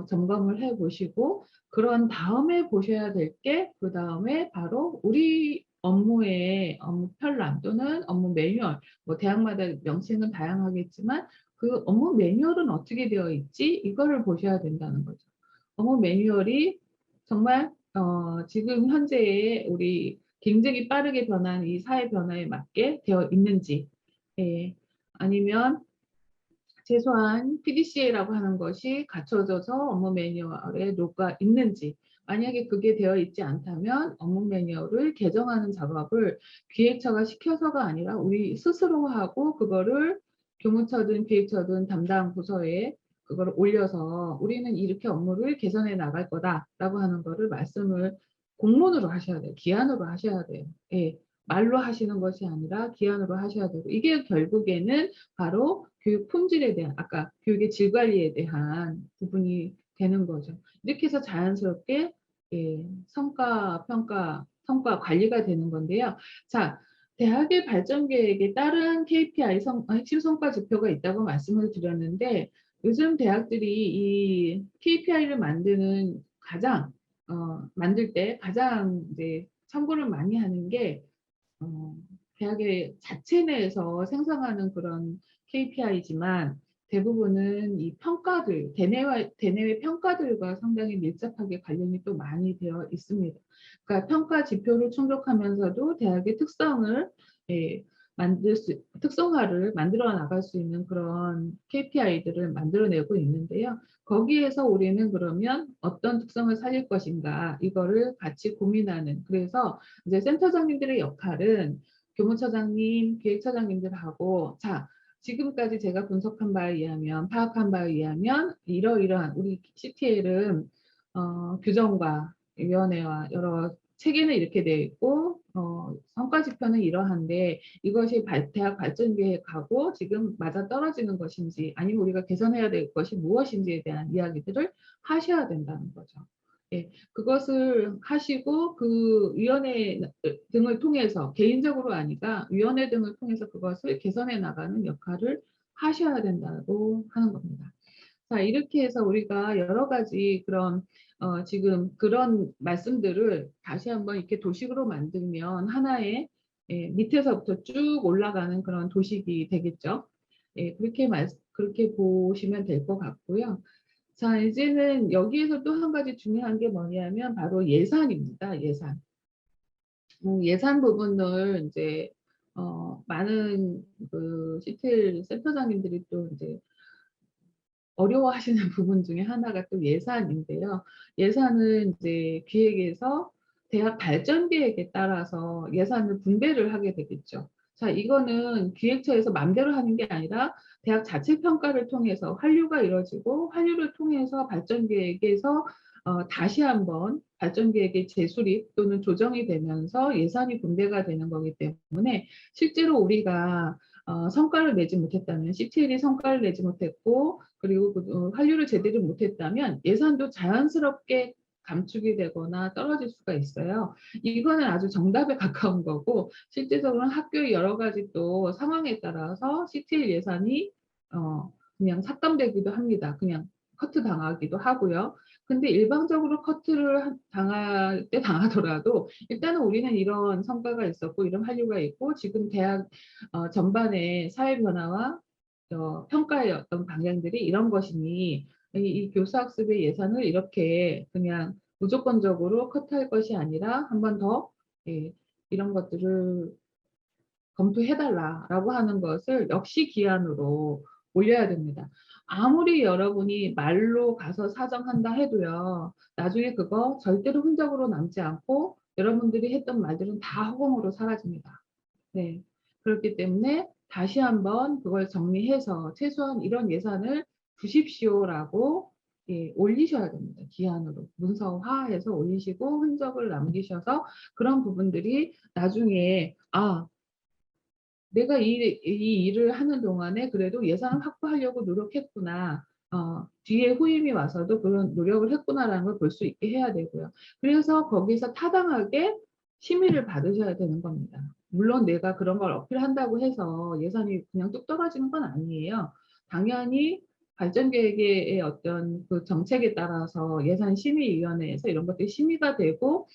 점검을 해 보시고, 그런 다음에 보셔야 될 게, 그다음에 바로 우리 업무의 업무 편람 또는 업무 매뉴얼, 뭐 대학마다 명칭은 다양하겠지만 그 업무 매뉴얼은 어떻게 되어 있지? 이거를 보셔야 된다는 거죠. 업무 매뉴얼이 정말 지금 현재의 우리 굉장히 빠르게 변하는 이 사회 변화에 맞게 되어 있는지, 아니면 최소한 PDCA라고 하는 것이 갖춰져서 업무 매뉴얼에 녹아 있는지, 만약에 그게 되어 있지 않다면 업무 매뉴얼을 개정하는 작업을 기획처가 시켜서가 아니라 우리 스스로 하고, 그거를 교무처든 기획처든 담당 부서에 그거를 올려서 "우리는 이렇게 업무를 개선해 나갈 거다."라고 하는 거를 말씀을 공문으로 하셔야 돼요. 기한으로 하셔야 돼요. 말로 하시는 것이 아니라 기한으로 하셔야 되고, 이게 결국에는 바로 교육 품질에 대한, 아까 교육의 질 관리에 대한 부분이 되는 거죠. 이렇게 해서 자연스럽게 성과 평가, 성과 관리가 되는 건데요. 자, 대학의 발전 계획에 따른 KPI 핵심 성과 지표가 있다고 말씀을 드렸는데, 요즘 대학들이 이 KPI를 만들 때 가장 이제 참고를 많이 하는 게 어 대학의 자체 내에서 생성하는 그런 KPI지만 대부분은 이 평가들, 대내외 평가들과 상당히 밀접하게 관련이 또 많이 되어 있습니다. 그러니까 평가 지표를 충족하면서도 대학의 예 특성화를 만들어 나갈 수 있는 그런 KPI들을 만들어내고 있는데요. 거기에서 우리는 그러면 어떤 특성을 살릴 것인가 이거를 같이 고민하는, 그래서 이제 센터장님들의 역할은 교무처장님, 기획처장님들하고 자, 지금까지 제가 분석한 바에 의하면, 파악한 바에 의하면 이러이러한 우리 CTL은 규정과 위원회와 여러 체계는 이렇게 되어 있고 성과 지표는 이러한데 이것이 대학 발전 계획하고 지금 맞아떨어지는 것인지 아니면 우리가 개선해야 될 것이 무엇인지에 대한 이야기들을 하셔야 된다는 거죠. 예. 그것을 하시고 그 위원회 등을 통해서 개인적으로 아니라 위원회 등을 통해서 그것을 개선해 나가는 역할을 하셔야 된다고 하는 겁니다. 자, 이렇게 해서 우리가 여러 가지 그런 지금 그런 말씀들을 다시 한번 이렇게 도식으로 만들면 하나의 밑에서부터 쭉 올라가는 그런 도식이 되겠죠. 예, 그렇게 보시면 될 것 같고요. 자, 이제는 여기에서 또 한 가지 중요한 게 뭐냐면 바로 예산입니다. 예산. 예산 부분을 인제 많은 그 CTL 센터장님들이 또 인제 어려워하시는 부분 중에 하나가 또 예산인데요. 예산은 이제 기획에서 대학 발전 계획에 따라서 예산을 분배를 하게 되겠죠. 자, 이거는 기획처에서 맘대로 하는 게 아니라 대학 자체 평가를 통해서 환류가 이루어지고 환류를 통해서 발전 계획에서 다시 한번 발전 계획의 재수립 또는 조정이 되면서 예산이 분배가 되는 거기 때문에 실제로 우리가 성과를 내지 못했다면, CTL이 성과를 내지 못했고 그리고 환류를 제대로 못했다면 예산도 자연스럽게 감축이 되거나 떨어질 수가 있어요. 이거는 아주 정답에 가까운 거고 실제적으로는 학교의 여러 가지 또 상황에 따라서 CTL 예산이 그냥 삭감되기도 합니다. 그냥 커트 당하기도 하고요. 근데 일반적으로 커트를 당할 때 당하더라도 일단은 우리는 이런 성과가 있었고 이런 환류가 있고 지금 대학 전반의 사회 변화와 평가의 어떤 방향들이 이런 것이니 이 교수학습의 예산을 이렇게 그냥 무조건적으로 컷할 것이 아니라 한 번 더 예 이런 것들을 검토해 달라라고 하는 것을 역시 기한으로 올려야 됩니다. 아무리 여러분이 말로 가서 사정한다 해도요. 나중에 그거 절대로 흔적으로 남지 않고 여러분들이 했던 말들은 다 허공으로 사라집니다. 네. 그렇기 때문에 다시 한번 그걸 정리해서 최소한 이런 예산을 주십시오라고 예 올리셔야 됩니다, 기한으로. 문서화해서 올리시고 흔적을 남기셔서 그런 부분들이 나중에 '아, 내가 이 일을 하는 동안에 그래도 예산을 확보하려고 노력했구나. 뒤에 후임이 와서도 그런 노력을 했구나.'라는 걸 볼 수 있게 해야 되고요. 그래서 거기서 타당하게 심의를 받으셔야 되는 겁니다. 물론 내가 그런 걸 어필한다고 해서 예산이 그냥 뚝 떨어지는 건 아니에요. 당연히 발전 계획의 어떤 그 정책에 따라서 예산심의위원회에서 이런 것들이 심의가 되고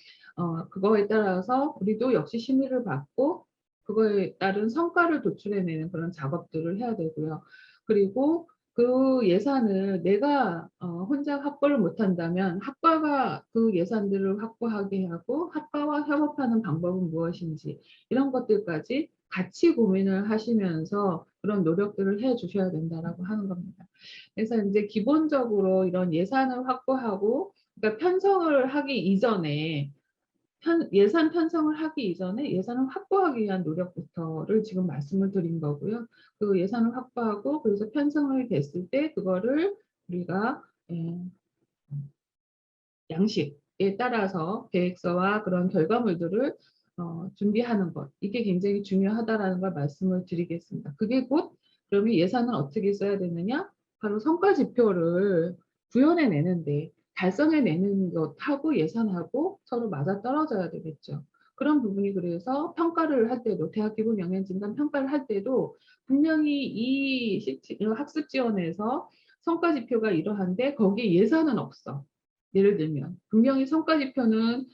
그거에 따라서 우리도 역시 심의를 받고 그거에 따른 성과를 도출해내는 그런 작업들을 해야 되고요. 그리고 그 예산을 내가 혼자 확보를 못한다면 학과가 그 예산들을 확보하게 하고 학과와 협업하는 방법은 무엇인지 이런 것들까지 같이 고민을 하시면서 그런 노력들을 해 주셔야 된다라고 하는 겁니다. 그래서 인제 기본적으로 이런 예산을 확보하고 그러니까 편성을 하기 이전에 예산 편성을 하기 이전에 예산을 확보하기 위한 노력부터를 지금 말씀을 드린 거고요. 그 예산을 확보하고 그래서 편성이 됐을 때 그거를 우리가 예 양식에 따라서 계획서와 그런 결과물들을 준비하는 것. 이게 굉장히 중요하다라는 걸 말씀을 드리겠습니다. 그게 곧 그러면 예산을 어떻게 써야 되느냐? 바로 성과 지표를 구현해 내는데 달성해 내는 것하고 예산하고 서로 맞아떨어져야 되겠죠. 그런 부분이 그래서 평가를 할 때도 대학 기본 영양 진단 평가를 할 때도 분명히 이 학습 지원에서 성과 지표가 이러한데 거기에 예산은 없어. 예를 들면 분명히 성과 지표는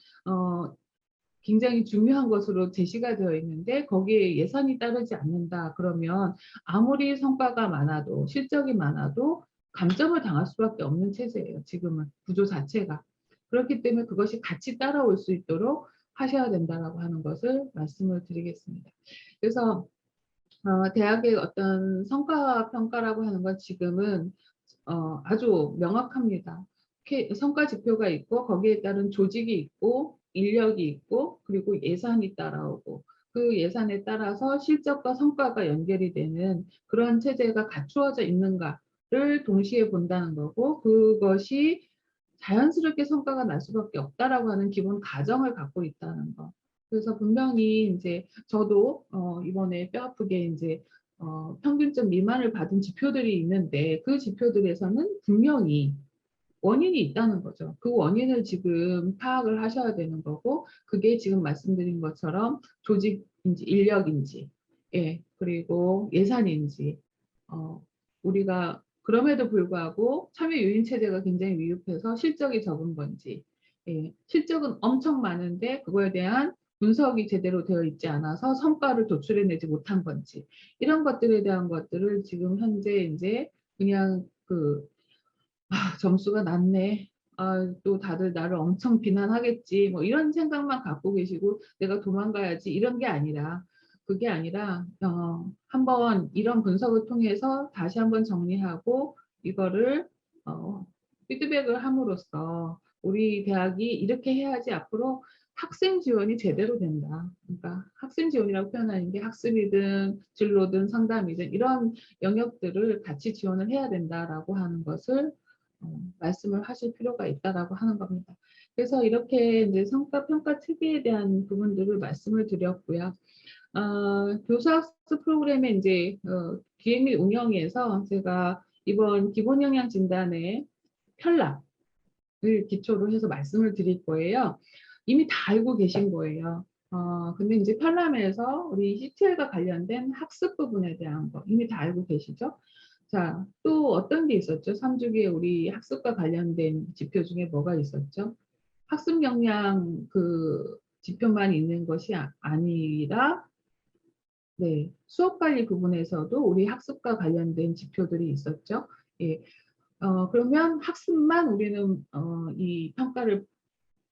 굉장히 중요한 것으로 제시가 되어 있는데 거기에 예산이 따르지 않는다. 그러면 아무리 성과가 많아도 실적이 많아도 감점을 당할 수밖에 없는 체제예요. 지금은 구조 자체가. 그렇기 때문에 그것이 같이 따라올 수 있도록 하셔야 된다라고 하는 것을 말씀을 드리겠습니다. 그래서 대학의 어떤 성과 평가라고 하는 건 지금은 아주 명확합니다. 성과 지표가 있고 거기에 따른 조직이 있고 인력이 있고 그리고 예산이 따라오고 그 예산에 따라서 실적과 성과가 연결이 되는 그런 체제가 갖추어져 있는가를 동시에 본다는 거고 그것이 자연스럽게 성과가 날 수밖에 없다라고 하는 기본 가정을 갖고 있다는 거. 그래서 분명히 이제 저도 이번에 뼈아프게 이제 평균점 미만을 받은 지표들이 있는데 그 지표들에서는 분명히 원인이 있다는 거죠. 그 원인을 지금 파악을 하셔야 되는 거고 그게 지금 말씀드린 것처럼 조직인지 인력인지 예, 그리고 예산인지 우리가 그럼에도 불구하고 참여 유인 체제가 굉장히 미흡해서 실적이 적은 건지 예, 실적은 엄청 많은데 그거에 대한 분석이 제대로 되어 있지 않아서 성과를 도출해내지 못한 건지 이런 것들에 대한 것들을 지금 현재 이제 그냥 점수가 낮네. 또 다들 나를 엄청 비난하겠지. 뭐 이런 생각만 갖고 계시고 내가 도망가야지 이런 게 아니라 그게 아니라 한번 이런 분석을 통해서 다시 한번 정리하고 이거를 피드백을 함으로써 우리 대학이 이렇게 해야지 앞으로 학생 지원이 제대로 된다. 그러니까 학생 지원이라고 표현하는 게 학습이든 진로든 상담이든 이런 영역들을 같이 지원을 해야 된다라고 하는 것을 말씀을 하실 필요가 있다라고 하는 겁니다. 그래서 이렇게 이제 성과 평가 특위에 대한 부분들을 말씀을 드렸고요. 교사학습 프로그램의 이제 기획 및 운영에서 제가 이번 기본 영양 진단의 편락을 기초로 해서 말씀을 드릴 거예요. 이미 다 알고 계신 거예요. 근데 이제 편람에서 우리 CTL과 관련된 학습 부분에 대한 거 이미 다 알고 계시죠? 자, 또 어떤 게 있었죠? 3주기에 우리 학습과 관련된 지표 중에 뭐가 있었죠? 학습 역량 그 지표만 있는 것이 아니라 네, 수업 관리 부분에서도 우리 학습과 관련된 지표들이 있었죠. 예, 그러면 학습만 우리는 이 평가를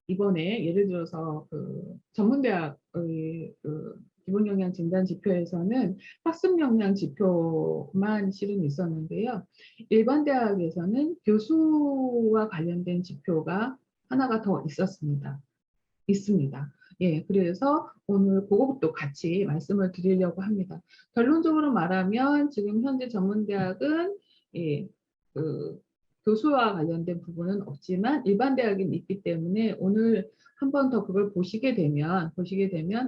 이번에 예를 들어서 그 전문대학의 그 기본 역량 진단 지표에서는 학습 역량 지표만 실은 있었는데요. 일반 대학에서는 교수와 관련된 지표가 하나가 더 있습니다. 예, 그래서 오늘 그것도 같이 말씀을 드리려고 합니다. 결론적으로 말하면 지금 현재 전문대학은 예, 그 교수와 관련된 부분은 없지만 일반 대학이 있기 때문에 오늘 한 번 더 그걸 보시게 되면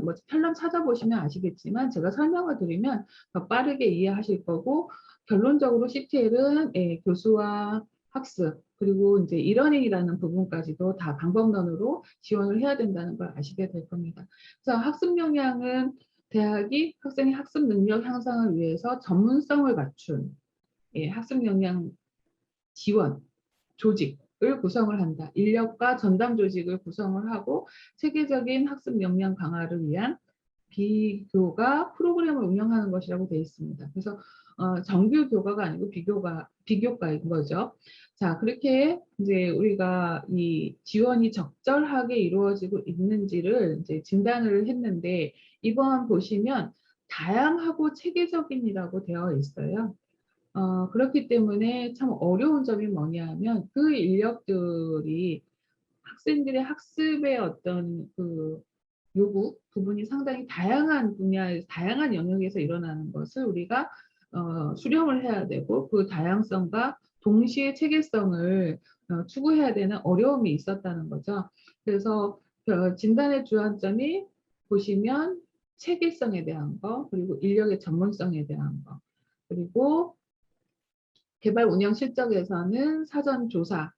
뭐 편람 찾아보시면 아시겠지만 제가 설명을 드리면 더 빠르게 이해하실 거고 결론적으로 CTL은 예, 교수와 학습 그리고 이제 이러닝이라는 부분까지도 다 방법론으로 지원을 해야 된다는 걸 아시게 될 겁니다. 그래서 학습 역량은 대학이 학생의 학습 능력 향상을 위해서 전문성을 갖춘 예, 학습 역량 지원 조직을 구성을 한다. 인력과 전담 조직을 구성을 하고 체계적인 학습 역량 강화를 위한 비교과 프로그램을 운영하는 것이라고 되어 있습니다. 그래서 정규 교과가 아니고 비교과인 거죠. 자, 그렇게 이제 우리가 이 지원이 적절하게 이루어지고 있는지를 이제 진단을 했는데 이번 보시면 다양하고 체계적인이라고 되어 있어요. 그렇기 때문에 참 어려운 점이 뭐냐 하면 그 인력들이 학생들의 학습의 어떤 그 요구 부분이 상당히 다양한 분야에서 다양한 영역에서 일어나는 것을 우리가 수렴을 해야 되고 그 다양성과 동시에 체계성을 추구해야 되는 어려움이 있었다는 거죠. 그래서 진단의 주안점이 보시면 체계성에 대한 거 그리고 인력의 전문성에 대한 거 그리고 개발 운영 실적에서는 사전 조사,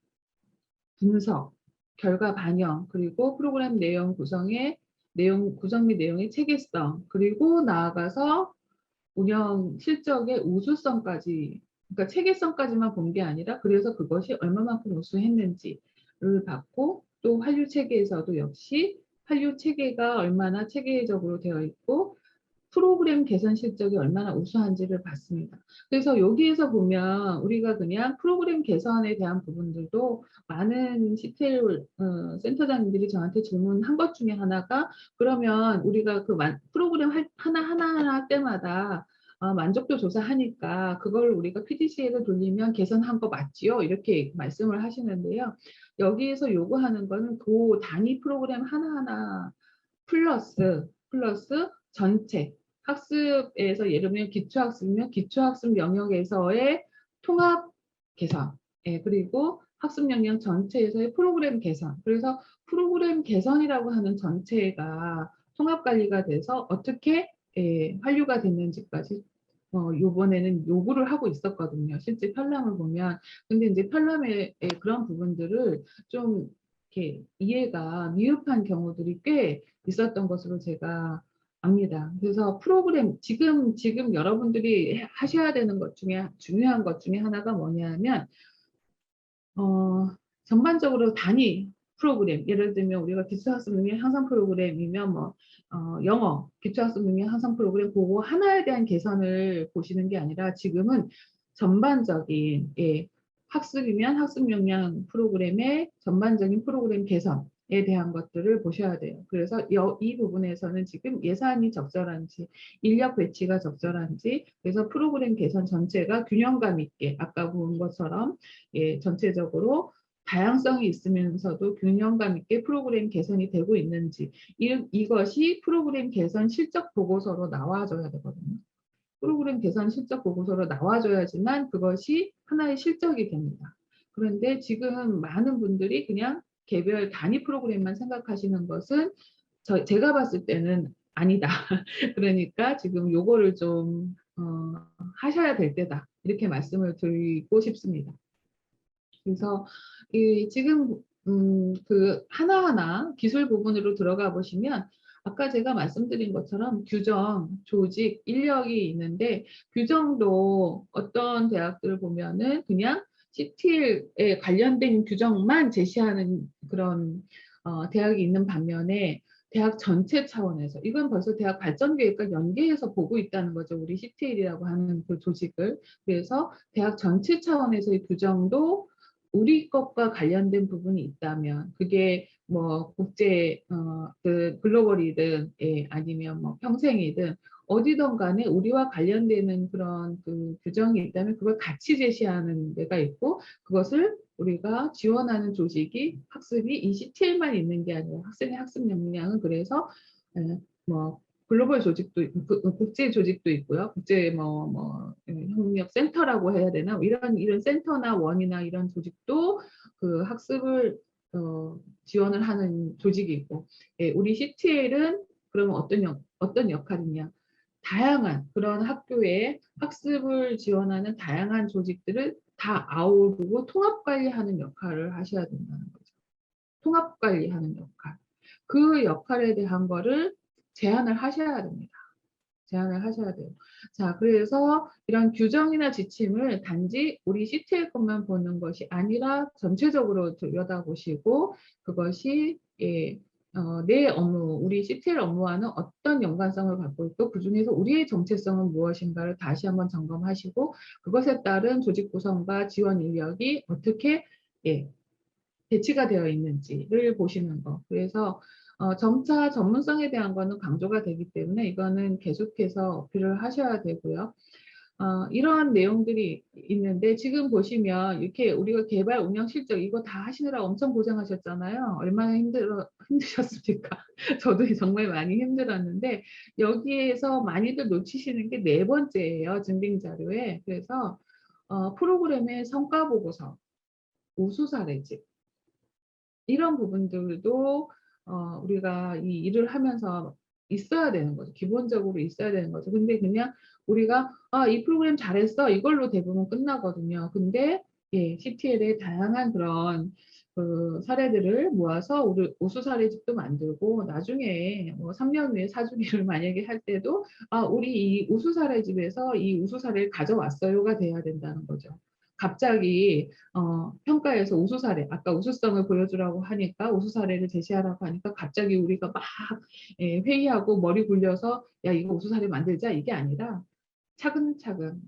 분석, 결과 반영, 그리고 프로그램 내용 구성의 구성 및 내용의 체계성, 그리고 나아가서 운영 실적의 우수성까지 그러니까 체계성까지만 본 게 아니라 그래서 그것이 얼마만큼 우수했는지를 봤고 또 한류 체계에서도 역시 한류 체계가 얼마나 체계적으로 되어 있고 프로그램 개선 실적이 얼마나 우수한지를 봤습니다. 그래서 여기에서 보면 우리가 그냥 프로그램 개선에 대한 부분들도 많은 CTL 센터장님들이 저한테 질문한 것 중에 하나가 그러면 우리가 그 프로그램 하나하나 때마다 만족도 조사하니까 그걸 우리가 PDCA를 돌리면 개선한 거 맞지요? 이렇게 말씀을 하시는데요. 여기에서 요구하는 거는 그 단위 프로그램 하나하나 플러스 전체 학습에서 예를 들면 기초학습이면 기초학습 영역에서의 통합 개선, 예, 그리고 학습 영역 전체에서의 프로그램 개선. 그래서 프로그램 개선이라고 하는 전체가 통합 관리가 돼서 어떻게 한류가 됐는지까지 요번에는 요구를 하고 있었거든요. 실제 편람을 보면. 근데 이제 편람의 그런 부분들을 좀 이렇게 이해가 미흡한 경우들이 꽤 있었던 것으로 제가 압니다. 그래서 프로그램 지금 여러분들이 하셔야 되는 것 중에 중요한 것 중에 하나가 뭐냐면 전반적으로 단위 프로그램 예를 들면 우리가 기초학습 능력 향상 프로그램이면 뭐 영어 기초학습 능력 향상 프로그램 그거 하나에 대한 개선을 보시는 게 아니라 지금은 전반적인 학습이면 학습 역량 프로그램의 전반적인 프로그램 개선에 대한 것들을 보셔야 돼요. 그래서 이 부분에서는 지금 예산이 적절한지 인력 배치가 적절한지 그래서 프로그램 개선 전체가 균형감 있게 아까 본 것처럼 전체적으로 다양성이 있으면서도 균형감 있게 프로그램 개선이 되고 있는지 이것이 프로그램 개선 실적 보고서로 나와줘야 되거든요. 프로그램 개선 실적 보고서로 나와줘야지만 그것이 하나의 실적이 됩니다. 그런데 지금 많은 분들이 그냥 개별 단위 프로그램만 생각하시는 것은 제가 봤을 때는 아니다. 그러니까 지금 요거를 좀 하셔야 될 때다. 이렇게 말씀을 드리고 싶습니다. 그래서 지금 그 하나하나 기술 부분으로 들어가 보시면 아까 제가 말씀드린 것처럼 규정, 조직, 인력이 있는데 규정도 어떤 대학들을 보면은 그냥 CTL에 관련된 규정만 제시하는 그런 대학이 있는 반면에 대학 전체 차원에서 이건 벌써 대학 발전계획과 연계해서 보고 있다는 거죠. 우리 CTL이라고 하는 그 조직을. 그래서 대학 전체 차원에서의 규정도 우리 것과 관련된 부분이 있다면 그게 뭐 국제 그 글로벌이든 아니면 뭐 평생이든 어디든 간에 우리와 관련되는 그런 그 규정이 있다면 그걸 같이 제시하는 데가 있고 그것을 우리가 지원하는 조직이 학습이 이 CTL만 있는 게 아니라 학생의 학습 역량은 그래서 뭐 글로벌 조직도 국제 조직도 있고요. 국제 협력 센터라고 해야 되나 이런 센터나 원이나 이런 조직도 그 학습을 지원을 하는 조직이 있고 우리 CTL은 그러면 어떤 역할이냐? 다양한 그런 학교의 학습을 지원하는 다양한 조직들을 다 아우르고 통합 관리하는 역할을 하셔야 된다는 거죠. 통합 관리하는 역할. 그 역할에 대한 거를 제안을 하셔야 됩니다. 제안을 하셔야 돼요. 자, 그래서 이런 규정이나 지침을 단지 우리 CTL 것만 보는 것이 아니라 전체적으로 들여다보시고 그것이 내 업무, 우리 CTL 업무와는 어떤 연관성을 갖고 있고 그중에서 우리의 정체성은 무엇인가를 다시 한번 점검하시고 그것에 따른 조직 구성과 지원 인력이 어떻게 배치가 되어 있는지를 보시는 거. 그래서 점차 전문성에 대한 거는 강조가 되기 때문에 이거는 계속해서 어필을 하셔야 되고요. 이러한 내용들이 있는데 지금 보시면 이렇게 우리가 개발 운영 실적 이거 다 하시느라 엄청 고생하셨잖아요. 얼마나 힘드셨습니까? 저도 정말 많이 힘들었는데 여기에서 많이들 놓치시는 게 네 번째예요. 증빙 자료에. 그래서 프로그램의 성과 보고서, 우수 사례집 이런 부분들도 우리가 이 일을 하면서 있어야 되는 거죠. 기본적으로 있어야 되는 거죠. 근데 그냥 우리가 이 프로그램 잘했어 이걸로 대부분 끝나거든요. 근데 CTL의 다양한 그런 그 사례들을 모아서 우수 사례집도 만들고 나중에 뭐 3년 후에 사주기를 만약에 할 때도 우리 이 우수 사례집에서 이 우수 사례를 가져왔어요가 돼야 된다는 거죠. 갑자기 평가에서 우수 사례, 아까 우수성을 보여주라고 하니까 우수 사례를 제시하라고 하니까 갑자기 우리가 막 회의하고 머리 굴려서 야 이거 우수 사례 만들자 이게 아니라 차근차근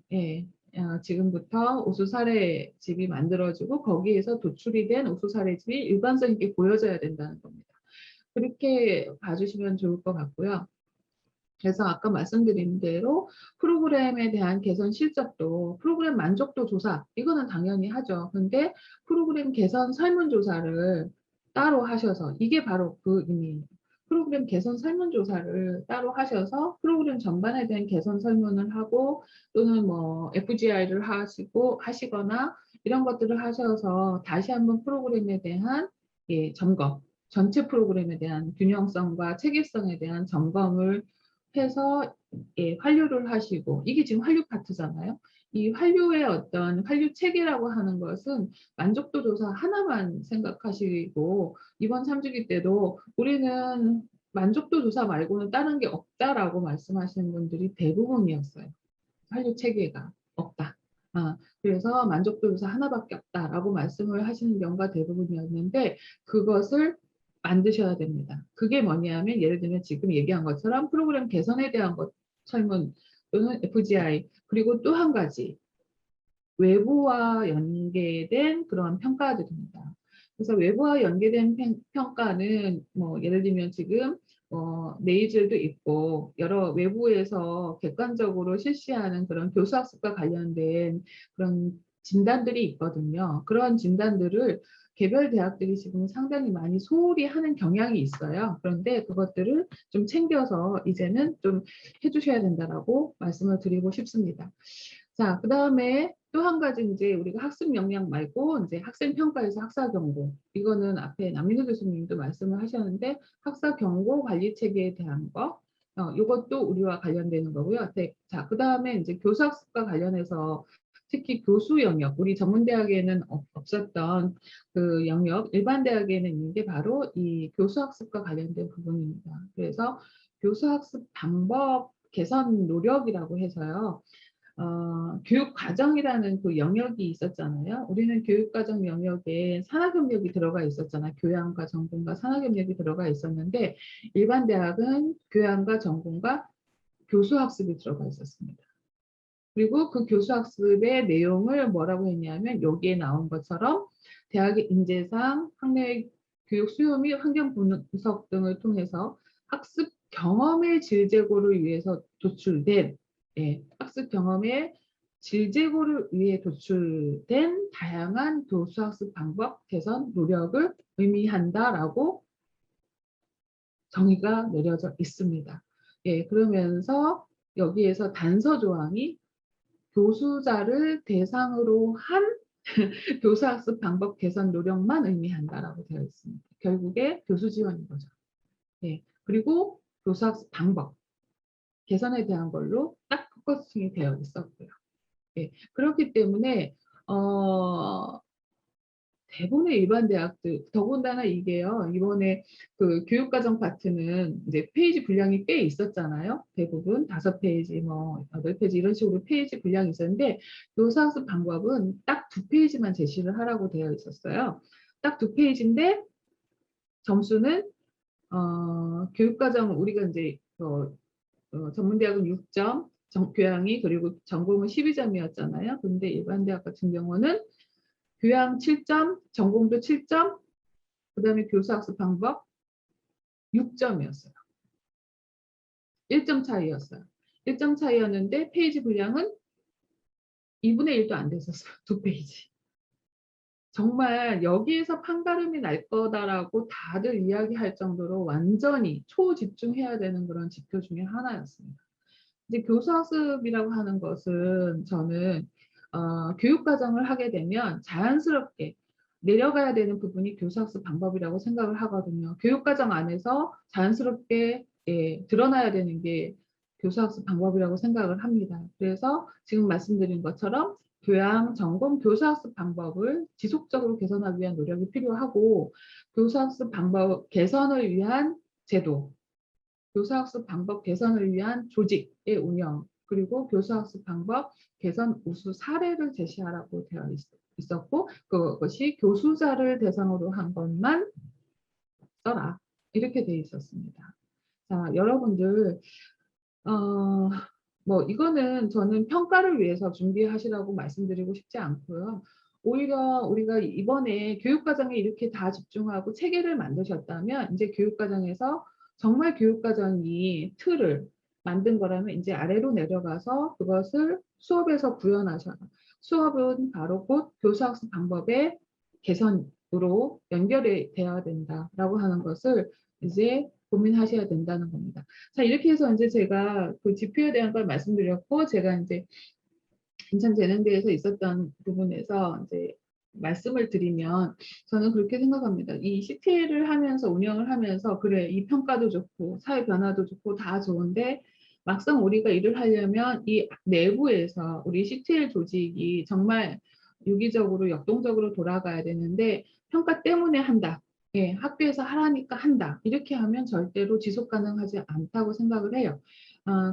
지금부터 우수 사례집이 만들어지고 거기에서 도출이 된 우수 사례집이 일관성 있게 보여져야 된다는 겁니다. 그렇게 봐주시면 좋을 것 같고요. 그래서 아까 말씀드린 대로 프로그램에 대한 개선 실적도 프로그램 만족도 조사 이거는 당연히 하죠. 근데 프로그램 개선 설문조사를 따로 하셔서 이게 바로 그 의미예요. 프로그램 개선 설문조사를 따로 하셔서 프로그램 전반에 대한 개선 설문을 하고 또는 뭐 FGI를 하시거나 이런 것들을 하셔서 다시 한번 프로그램에 대한 점검, 전체 프로그램에 대한 균형성과 체계성에 대한 점검을 해서 환류를 하시고 이게 지금 환류 파트잖아요. 이 환류의 어떤 환류 체계라고 하는 것은 만족도 조사 하나만 생각하시고 이번 3주기 때도 우리는 만족도 조사 말고는 다른 게 없다라고 말씀하시는 분들이 대부분이었어요. 환류 체계가 없다. 그래서 만족도 조사 하나밖에 없다라고 말씀을 하시는 경우가 대부분이었는데 그것을 만드셔야 됩니다. 그게 뭐냐면 예를 들면 지금 얘기한 것처럼 프로그램 개선에 대한 설문 또는 FGI 그리고 또 한 가지 외부와 연계된 그런 평가들입니다. 그래서 외부와 연계된 평가는 뭐 예를 들면 지금 네이즐도 있고 여러 외부에서 객관적으로 실시하는 그런 교수학습과 관련된 그런 진단들이 있거든요. 그런 진단들을 개별 대학들이 지금 상당히 많이 소홀히 하는 경향이 있어요. 그런데 그것들을 좀 챙겨서 이제는 좀 해주셔야 된다라고 말씀을 드리고 싶습니다. 자, 그 다음에 또 한 가지 이제 우리가 학습 역량 말고 이제 학생 평가에서 학사 경고 이거는 앞에 남민호 교수님도 말씀을 하셨는데 학사 경고 관리 체계에 대한 거 이것도 우리와 관련되는 거고요. 자, 그 다음에 이제 교수 학습과 관련해서 특히 교수 영역 우리 전문대학에는 없었던 그 영역 일반 대학에는 있는 게 바로 이 교수 학습과 관련된 부분입니다. 그래서 교수 학습 방법 개선 노력이라고 해서요. 교육과정이라는 그 영역이 있었잖아요. 우리는 교육과정 영역에 산학협력이 들어가 있었잖아요. 교양과 전공과 산학협력이 들어가 있었는데 일반 대학은 교양과 전공과 교수학습이 들어가 있었습니다. 그리고 그 교수학습의 내용을 뭐라고 했냐면 여기에 나온 것처럼 대학의 인재상, 학내 교육 수요 및 환경 분석 등을 통해서 학습 경험의 질 제고를 위해서 도출된 학습 경험의 질 제고를 위해 도출된 다양한 교수학습 방법 개선 노력을 의미한다라고 정의가 내려져 있습니다. 그러면서 여기에서 단서 조항이 교수자를 대상으로 한 교수학습 방법 개선 노력만 의미한다라고 되어 있습니다. 결국에 교수 지원인 거죠. 그리고 교수학습 방법 개선에 대한 걸로 딱 포커싱이 되어 있었고요. 그렇기 때문에 대부분의 일반 대학들 더군다나 이게요 이번에 그 교육과정 파트는 이제 페이지 분량이 꽤 있었잖아요. 대부분 5페이지 뭐 8페이지 이런 식으로 페이지 분량이 있었는데 교사학습 방법은 딱 2페이지만 제시를 하라고 되어 있었어요. 딱 2페이지인데 점수는 교육과정 우리가 이제 전문대학은 6점 교양이 그리고 전공은 12점이었잖아요. 근데 일반 대학 같은 경우는 교양 7점, 전공도 7점, 그 다음에 교수학습 방법 6점이었어요. 1점 차이였어요. 1점 차이였는데 페이지 분량은 2분의 1도 안 됐었어요. 2페이지. 정말 여기에서 판가름이 날 거다라고 다들 이야기할 정도로 완전히 초집중해야 되는 그런 지표 중에 하나였습니다. 이제 교수학습이라고 하는 것은 저는 교육과정을 하게 되면 자연스럽게 내려가야 되는 부분이 교수학습 방법이라고 생각을 하거든요. 교육과정 안에서 자연스럽게 드러나야 되는 게 교수학습 방법이라고 생각을 합니다. 그래서 지금 말씀드린 것처럼 교양, 전공, 교사학습 방법을 지속적으로 개선하기 위한 노력이 필요하고 교사학습 방법 개선을 위한 제도, 교사학습 방법 개선을 위한 조직의 운영, 그리고 교사학습 방법 개선 우수 사례를 제시하라고 되어 있었고 그것이 교수자를 대상으로 한 것만 써라. 이렇게 되어 있었습니다. 자, 여러분들 뭐 이거는 저는 평가를 위해서 준비하시라고 말씀드리고 싶지 않고요. 오히려 우리가 이번에 교육과정에 이렇게 다 집중하고 체계를 만드셨다면 이제 교육과정에서 정말 교육과정이 틀을 만든 거라면 이제 아래로 내려가서 그것을 수업에서 구현하셔라. 수업은 바로 곧 교사학습 방법의 개선으로 연결이 되어야 된다라고 하는 것을 이제 고민하셔야 된다는 겁니다. 자, 이렇게 해서 이제 제가 그 지표에 대한 걸 말씀드렸고, 제가 이제 인천재능대에서 있었던 부분에서 이제 말씀을 드리면, 저는 그렇게 생각합니다. 이 CTL을 하면서, 운영을 하면서, 그래, 이 평가도 좋고, 사회 변화도 좋고, 다 좋은데, 막상 우리가 일을 하려면 이 내부에서 우리 CTL 조직이 정말 유기적으로, 역동적으로 돌아가야 되는데, 평가 때문에 한다. 예, 학교에서 하라니까 한다. 이렇게 하면 절대로 지속 가능하지 않다고 생각을 해요.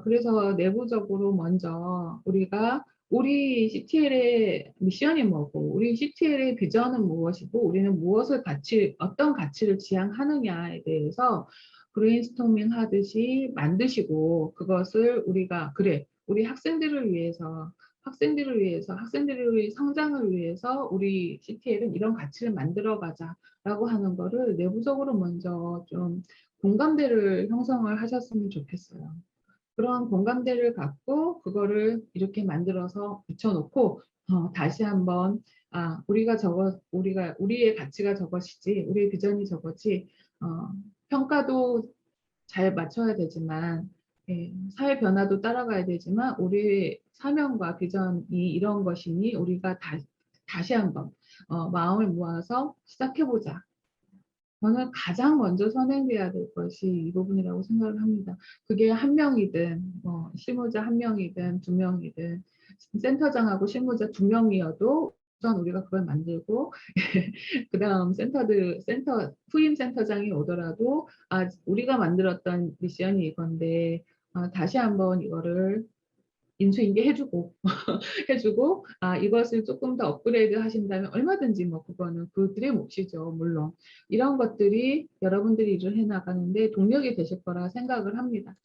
그래서 내부적으로 먼저 우리가 우리 CTL의 미션이 뭐고, 우리 CTL의 비전은 무엇이고, 우리는 무엇을 어떤 가치를 지향하느냐에 대해서 브레인스토밍 하듯이 만드시고, 그것을 우리가, 그래, 우리 학생들의 성장을 위해서 우리 CTL은 이런 가치를 만들어 가자라고 하는 거를 내부적으로 먼저 좀 공감대를 형성을 하셨으면 좋겠어요. 그런 공감대를 갖고 그거를 이렇게 만들어서 붙여놓고 다시 한번 우리의 가치가 저것이지, 우리의 비전이 저것이, 평가도 잘 맞춰야 되지만, 예, 사회 변화도 따라가야 되지만 우리의 사명과 비전이 이런 것이니 우리가 다시 한번 마음을 모아서 시작해보자. 저는 가장 먼저 선행돼야 될 것이 이 부분이라고 생각을 합니다. 그게 한 명이든, 실무자 한 명이든 두 명이든, 센터장하고 실무자 두 명이어도 우선 우리가 그걸 만들고, 그 다음 후임 센터장이 오더라도, 우리가 만들었던 미션이 이건데, 다시 한번 이거를 인수인계 해주고, 이것을 조금 더 업그레이드 하신다면 얼마든지 뭐 그거는 그들의 몫이죠. 물론 이런 것들이 여러분들이 일을 해나가는데 동력이 되실 거라 생각을 합니다.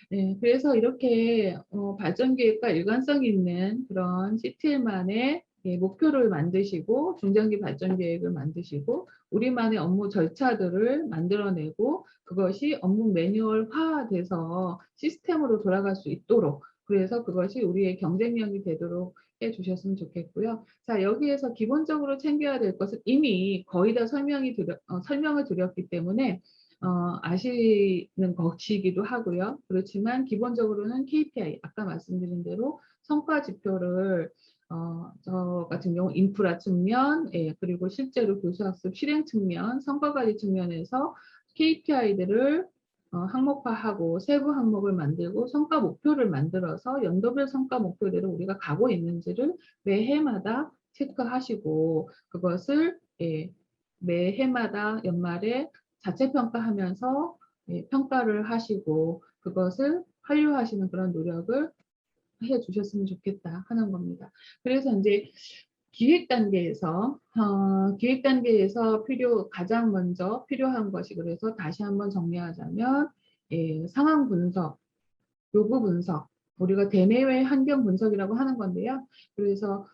네, 그래서 이렇게 발전 계획과 일관성 있는 그런 CTL만의 목표를 만드시고 중장기 발전 계획을 만드시고 우리만의 업무 절차들을 만들어내고 그것이 업무 매뉴얼화돼서 시스템으로 돌아갈 수 있도록, 그래서 그것이 우리의 경쟁력이 되도록 해주셨으면 좋겠고요. 자, 여기에서 기본적으로 챙겨야 될 것은 이미 거의 다 설명을 드렸기 때문에 아시는 것이기도 하고요. 그렇지만 기본적으로는 KPI, 아까 말씀드린 대로 성과 지표를 저 같은 경우 인프라 측면, 예, 그리고 실제로 교수학습 실행 측면, 성과관리 측면에서 KPI들을 항목화하고 세부 항목을 만들고 성과 목표를 만들어서 연도별 성과 목표대로 우리가 가고 있는지를 매해마다 체크하시고 그것을 매해마다 연말에 자체 평가하면서 평가를 하시고 그것을 완료하시는 그런 노력을 해 주셨으면 좋겠다 하는 겁니다. 그래서 이제 기획 단계에서 가장 먼저 필요한 것이, 그래서 다시 한번 정리하자면 상황 분석, 요구 분석, 우리가 대내외 환경 분석이라고 하는 건데요. 그래서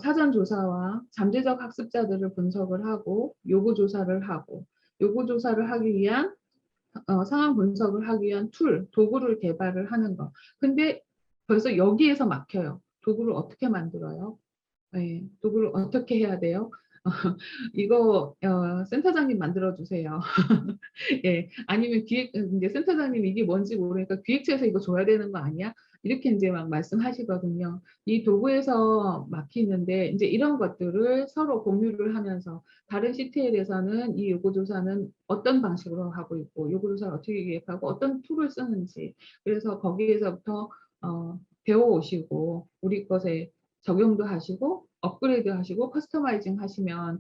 사전 조사와 잠재적 학습자들을 분석을 하고 요구 조사를 하기 위한 상황 분석을 하기 위한 도구를 개발을 하는 거. 근데 벌써 여기에서 막혀요. 도구를 어떻게 만들어요? 네, 도구를 어떻게 해야 돼요? 이거 센터장님 만들어 주세요. 예, 아니면 이제 센터장님 이게 뭔지 모르니까 기획처에서 이거 줘야 되는 거 아니야? 이렇게 이제 막 말씀하시거든요. 이 도구에서 막히는데 이제 이런 것들을 서로 공유를 하면서 다른 CTL에서는 이 요구조사는 어떤 방식으로 하고 있고 요구조사를 어떻게 기획하고 어떤 툴을 쓰는지, 그래서 거기에서부터 배워오시고 우리 것에 적용도 하시고 업그레이드 하시고 커스터마이징 하시면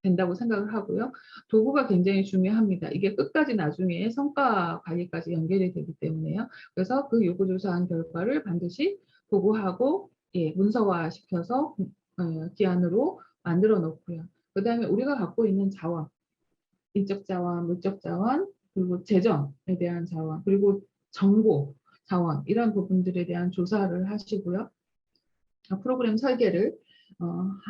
된다고 생각을 하고요. 도구가 굉장히 중요합니다. 이게 끝까지 나중에 성과 관리까지 연결이 되기 때문에요. 그래서 그 요구조사한 결과를 반드시 보고하고 문서화시켜서 기안으로 만들어 놓고요. 그다음에 우리가 갖고 있는 자원, 인적 자원, 물적 자원, 그리고 재정에 대한 자원, 그리고 정보 자원 이런 부분들에 대한 조사를 하시고요. 프로그램 설계를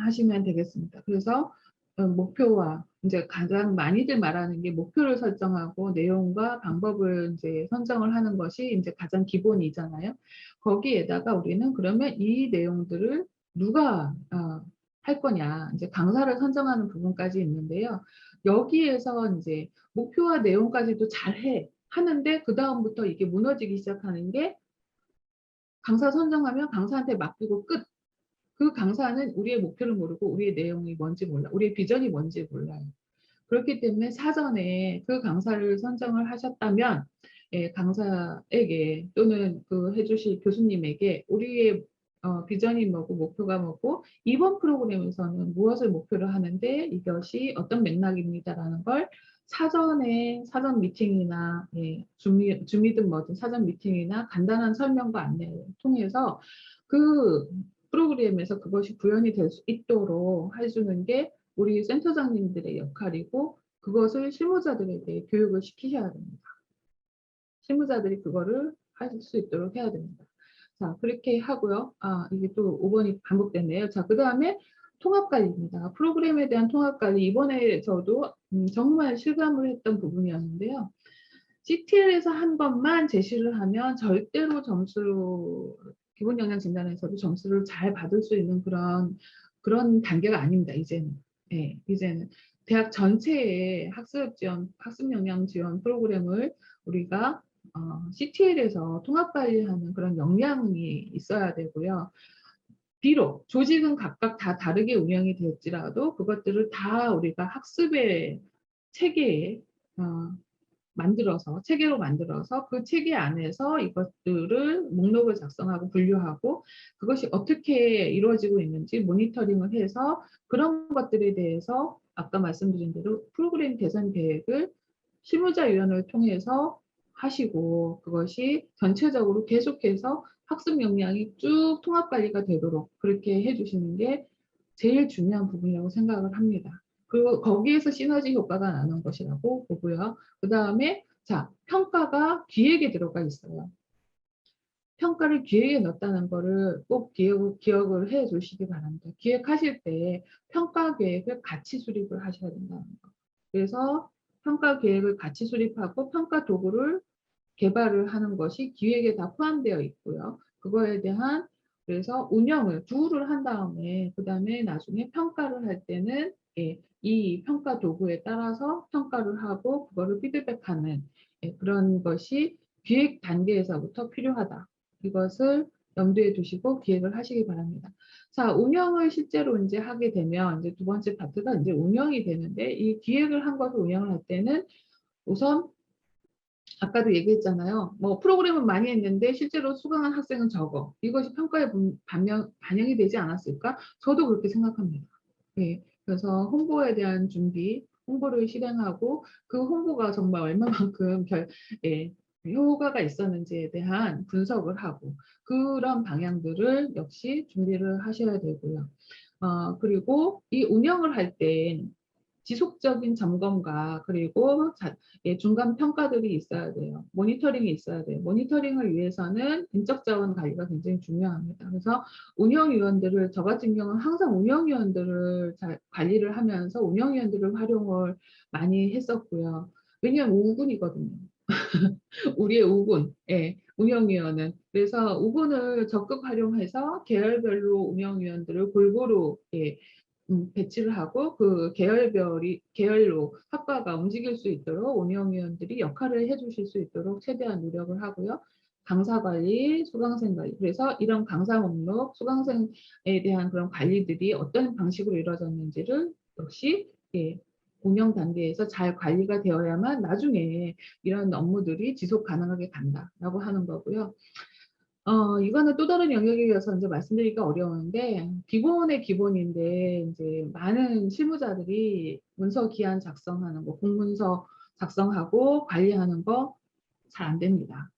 하시면 되겠습니다. 그래서 목표와 이제 가장 많이들 말하는 게 목표를 설정하고 내용과 방법을 이제 선정을 하는 것이 이제 가장 기본이잖아요. 거기에다가 우리는 그러면 이 내용들을 누가 할 거냐, 이제 강사를 선정하는 부분까지 있는데요. 여기에서 이제 목표와 내용까지도 잘해 하는데 그 다음부터 이게 무너지기 시작하는 게 강사 선정하면 강사한테 맡기고 끝. 그 강사는 우리의 목표를 모르고 우리의 내용이 뭔지 몰라. 우리의 비전이 뭔지 몰라요. 그렇기 때문에 사전에 그 강사를 선정을 하셨다면 강사에게 또는 그 해주실 교수님에게 우리의 비전이 뭐고 목표가 뭐고 이번 프로그램에서는 무엇을 목표로 하는데 이것이 어떤 맥락입니다라는 걸 사전에 사전 미팅이나 줌이든 뭐든 사전 미팅이나 간단한 설명과 안내를 통해서 그 프로그램에서 그것이 구현이 될 수 있도록 해주는 게 우리 센터장님들의 역할이고 그것을 실무자들에게 교육을 시키셔야 됩니다. 실무자들이 그거를 할 수 있도록 해야 됩니다. 자, 그렇게 하고요. 이게 또 5번이 반복됐네요. 자, 그 다음에 통합관리입니다. 프로그램에 대한 통합관리. 이번에 저도 정말 실감을 했던 부분이었는데요. CTL에서 한 것만 제시를 하면 절대로 점수, 기본 역량 진단에서도 점수를 잘 받을 수 있는 그런 단계가 아닙니다. 이제는. 네, 이제는 대학 전체의 학습 역량 지원 프로그램을 우리가 CTL에서 통합 관리하는 그런 역량이 있어야 되고요. 비록 조직은 각각 다 다르게 운영이 될지라도 그것들을 다 우리가 학습의 체계에 체계로 만들어서 그 체계 안에서 이것들을 목록을 작성하고 분류하고 그것이 어떻게 이루어지고 있는지 모니터링을 해서 그런 것들에 대해서 아까 말씀드린 대로 프로그램 개선 계획을 실무자위원회를 통해서 하시고 그것이 전체적으로 계속해서 학습 역량이 쭉 통합 관리가 되도록 그렇게 해주시는 게 제일 중요한 부분이라고 생각을 합니다. 그리고 거기에서 시너지 효과가 나는 것이라고 보고요. 그 다음에 자, 평가가 기획에 들어가 있어요. 평가를 기획에 넣었다는 거를 꼭 기억을 해 주시기 바랍니다. 기획하실 때 평가 계획을 같이 수립을 하셔야 된다는 거. 그래서 평가 계획을 같이 수립하고 평가 도구를 개발을 하는 것이 기획에 다 포함되어 있고요. 그거에 대한 그래서 운영을 두루를 한 다음에 그 다음에 나중에 평가를 할 때는 이 평가 도구에 따라서 평가를 하고 그거를 피드백하는 그런 것이 기획 단계에서부터 필요하다. 이것을 염두에 두시고 기획을 하시기 바랍니다. 자, 운영을 실제로 이제 하게 되면 이제 두 번째 파트가 이제 운영이 되는데 이 기획을 한 것을 운영을 할 때는 우선 아까도 얘기했잖아요. 뭐 프로그램은 많이 했는데 실제로 수강한 학생은 적어. 이것이 평가에 반영이 되지 않았을까? 저도 그렇게 생각합니다. 네. 그래서 홍보에 대한 준비, 홍보를 실행하고 그 홍보가 정말 얼마만큼 효과가 있었는지에 대한 분석을 하고 그런 방향들을 역시 준비를 하셔야 되고요. 그리고 이 운영을 할 때 지속적인 점검과 그리고 중간 평가들이 있어야 돼요. 모니터링이 있어야 돼요. 모니터링을 위해서는 인적 자원 관리가 굉장히 중요합니다. 그래서 운영위원들을 저 같은 경우는 항상 운영위원들을 잘 관리를 하면서 운영위원들을 활용을 많이 했었고요. 왜냐하면 우군이거든요. 우리의 우군, 운영위원은. 그래서 우군을 적극 활용해서 계열별로 운영위원들을 골고루 배치를 하고 그 계열로 학과가 움직일 수 있도록 운영위원들이 역할을 해주실 수 있도록 최대한 노력을 하고요. 강사 관리, 수강생 관리. 그래서 이런 강사 목록, 수강생에 대한 그런 관리들이 어떤 방식으로 이루어졌는지를 역시 운영 단계에서 잘 관리가 되어야만 나중에 이런 업무들이 지속 가능하게 간다라고 하는 거고요. 이거는 또 다른 영역이어서 이제 말씀드리기가 어려운데, 기본의 기본인데, 이제 많은 실무자들이 문서 기한 작성하는 거, 공문서 작성하고 관리하는 거 잘 안 됩니다.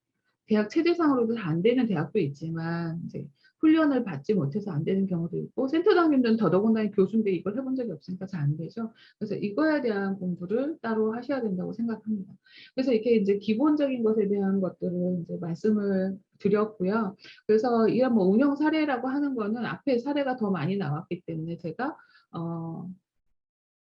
대학 체제상으로도 잘 안 되는 대학도 있지만, 이제 훈련을 받지 못해서 안 되는 경우도 있고, 센터장님들은 더더군다나 교수인데 이걸 해본 적이 없으니까 잘 안 되죠. 그래서 이거에 대한 공부를 따로 하셔야 된다고 생각합니다. 그래서 이렇게 이제 기본적인 것에 대한 것들을 이제 말씀을 드렸고요. 그래서 이런 뭐 운영 사례라고 하는 거는 앞에 사례가 더 많이 나왔기 때문에 제가 어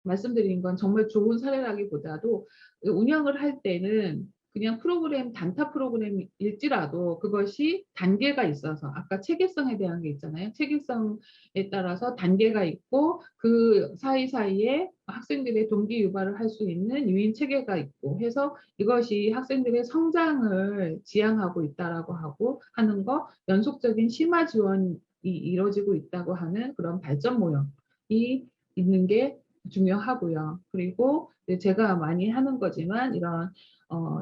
말씀드린 건 정말 좋은 사례라기보다도 운영을 할 때는 그냥 프로그램 단타 프로그램일지라도 그것이 단계가 있어서, 아까 체계성에 대한 게 있잖아요. 체계성에 따라서 단계가 있고 그 사이사이에 학생들의 동기 유발을 할 수 있는 유인 체계가 있고 해서 이것이 학생들의 성장을 지향하고 있다라고 하고 하는 거, 연속적인 심화 지원이 이루어지고 있다고 하는 그런 발전 모형이 있는 게 중요하고요. 그리고 이제 제가 많이 하는 거지만 이런 어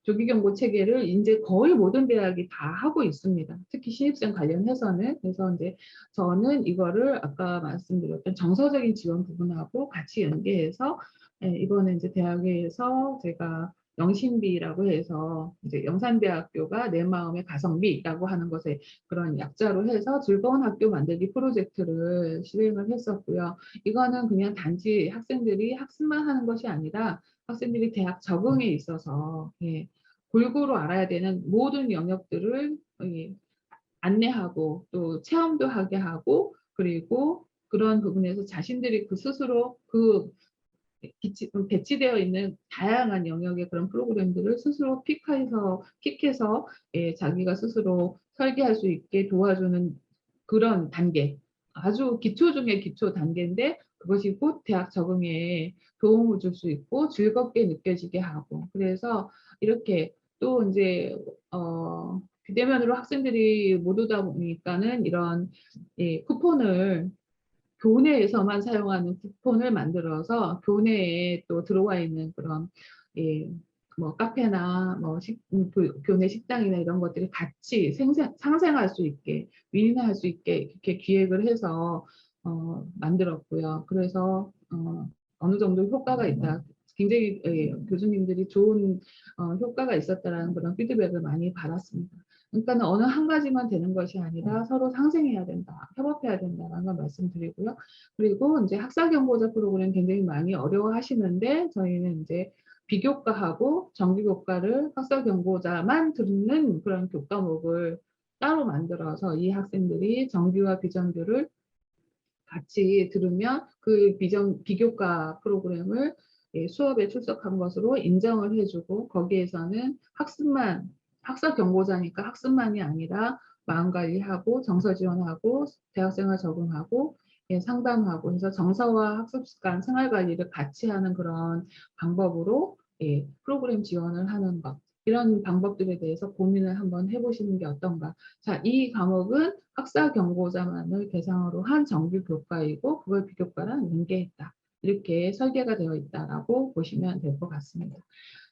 조기 경고 체계를 인제 거의 모든 대학이 다 하고 있습니다. 특히 신입생 관련해서는. 그래서 인제 저는 이거를 아까 말씀드렸던 정서적인 지원 부분하고 같이 연계해서, 예, 이거는 인제 대학에서 제가 영신비라고 해서 이제 영산대학교가 내 마음의 가성비라고 하는 것에 그런 약자로 해서 즐거운 학교 만들기 프로젝트를 실행을 했었고요. 이거는 그냥 단지 학생들이 학습만 하는 것이 아니라 학생들이 대학 적응에 있어서, 예, 골고루 알아야 되는 모든 영역들을 안내하고 또 체험도 하게 하고, 그리고 그런 부분에서 자신들이 그 스스로 배치되어 있는 다양한 영역의 그런 프로그램들을 스스로 픽해서, 예, 자기가 스스로 설계할 수 있게 도와주는 그런 단계. 아주 기초 중의 기초 단계인데 그것이 곧 대학 적응에 도움을 줄 수 있고 즐겁게 느껴지게 하고, 그래서 이렇게 또 인제 비대면으로 학생들이 못 오다 보니까는 이런, 예, 쿠폰을 교내에서만 사용하는 쿠폰을 만들어서 교내에 또 들어와 있는 그런, 예, 뭐 카페나 뭐 교내 식당이나 이런 것들이 같이 상생할 수 있게, 윈윈할 수 있게 이렇게 기획을 해서 만들었고요. 그래서 어느 정도 효과가 있다. 굉장히, 예, 교수님들이 좋은 효과가 있었다라는 그런 피드백을 많이 받았습니다. 그러니까는 어느 한 가지만 되는 것이 아니라 서로 상생해야 된다, 협업해야 된다라는 걸 말씀드리고요. 그리고 인제 학사 경보자 프로그램 굉장히 많이 어려워하시는데, 저희는 인제 비교과하고 정규교과를 학사 경보자만 듣는 그런 교과목을 따로 만들어서 이 학생들이 정규와 비정규를 같이 들으면 그 비교과 프로그램을, 예, 수업에 출석한 것으로 인정을 해 주고, 거기에서는 학사 경보자니까 학습만이 아니라 마음 관리하고 정서 지원하고 대학생활 적응하고, 예, 상담하고 해서 정서와 학습 습관, 생활 관리를 같이 하는 그런 방법으로, 예, 프로그램 지원을 하는 것. 이런 방법들에 대해서 고민을 한번 해 보시는 게 어떤가. 자, 이 과목은 학사 경보자만을 대상으로 한 정규 교과이고 그걸 비교과랑 연계했다. 이렇게 설계가 되어 있다라고 보시면 될 것 같습니다.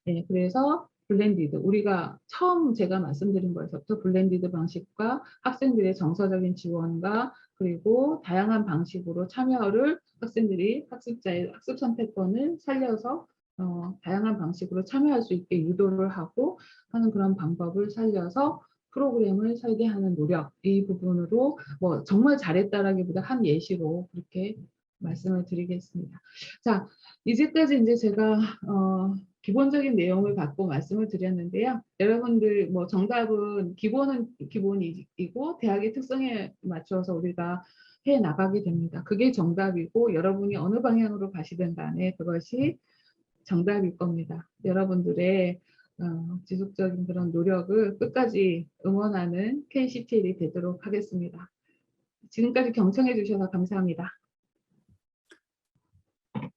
네, 그래서 블렌디드, 우리가 처음 제가 말씀드린 거에서부터 블렌디드 방식과 학생들의 정서적인 지원과 그리고 다양한 방식으로 참여를, 학생들이 학습자의 학습 선택권을 살려서 다양한 방식으로 참여할 수 있게 유도를 하고 하는 그런 방법을 살려서 프로그램을 설계하는 노력, 이 부분으로 뭐 정말 잘했다라기보다 한 예시로 그렇게 말씀을 드리겠습니다. 자, 이제까지 이제 제가 기본적인 내용을 갖고 말씀을 드렸는데요. 여러분들 뭐 정답은 기본은 기본이고 대학의 특성에 맞춰서 우리가 해 나가게 됩니다. 그게 정답이고 여러분이 어느 방향으로 가시든 간에 그것이 정답일 겁니다. 여러분들의 지속적인 그런 노력을 끝까지 응원하는 KCTL이 되도록 하겠습니다. 지금까지 경청해 주셔서 감사합니다.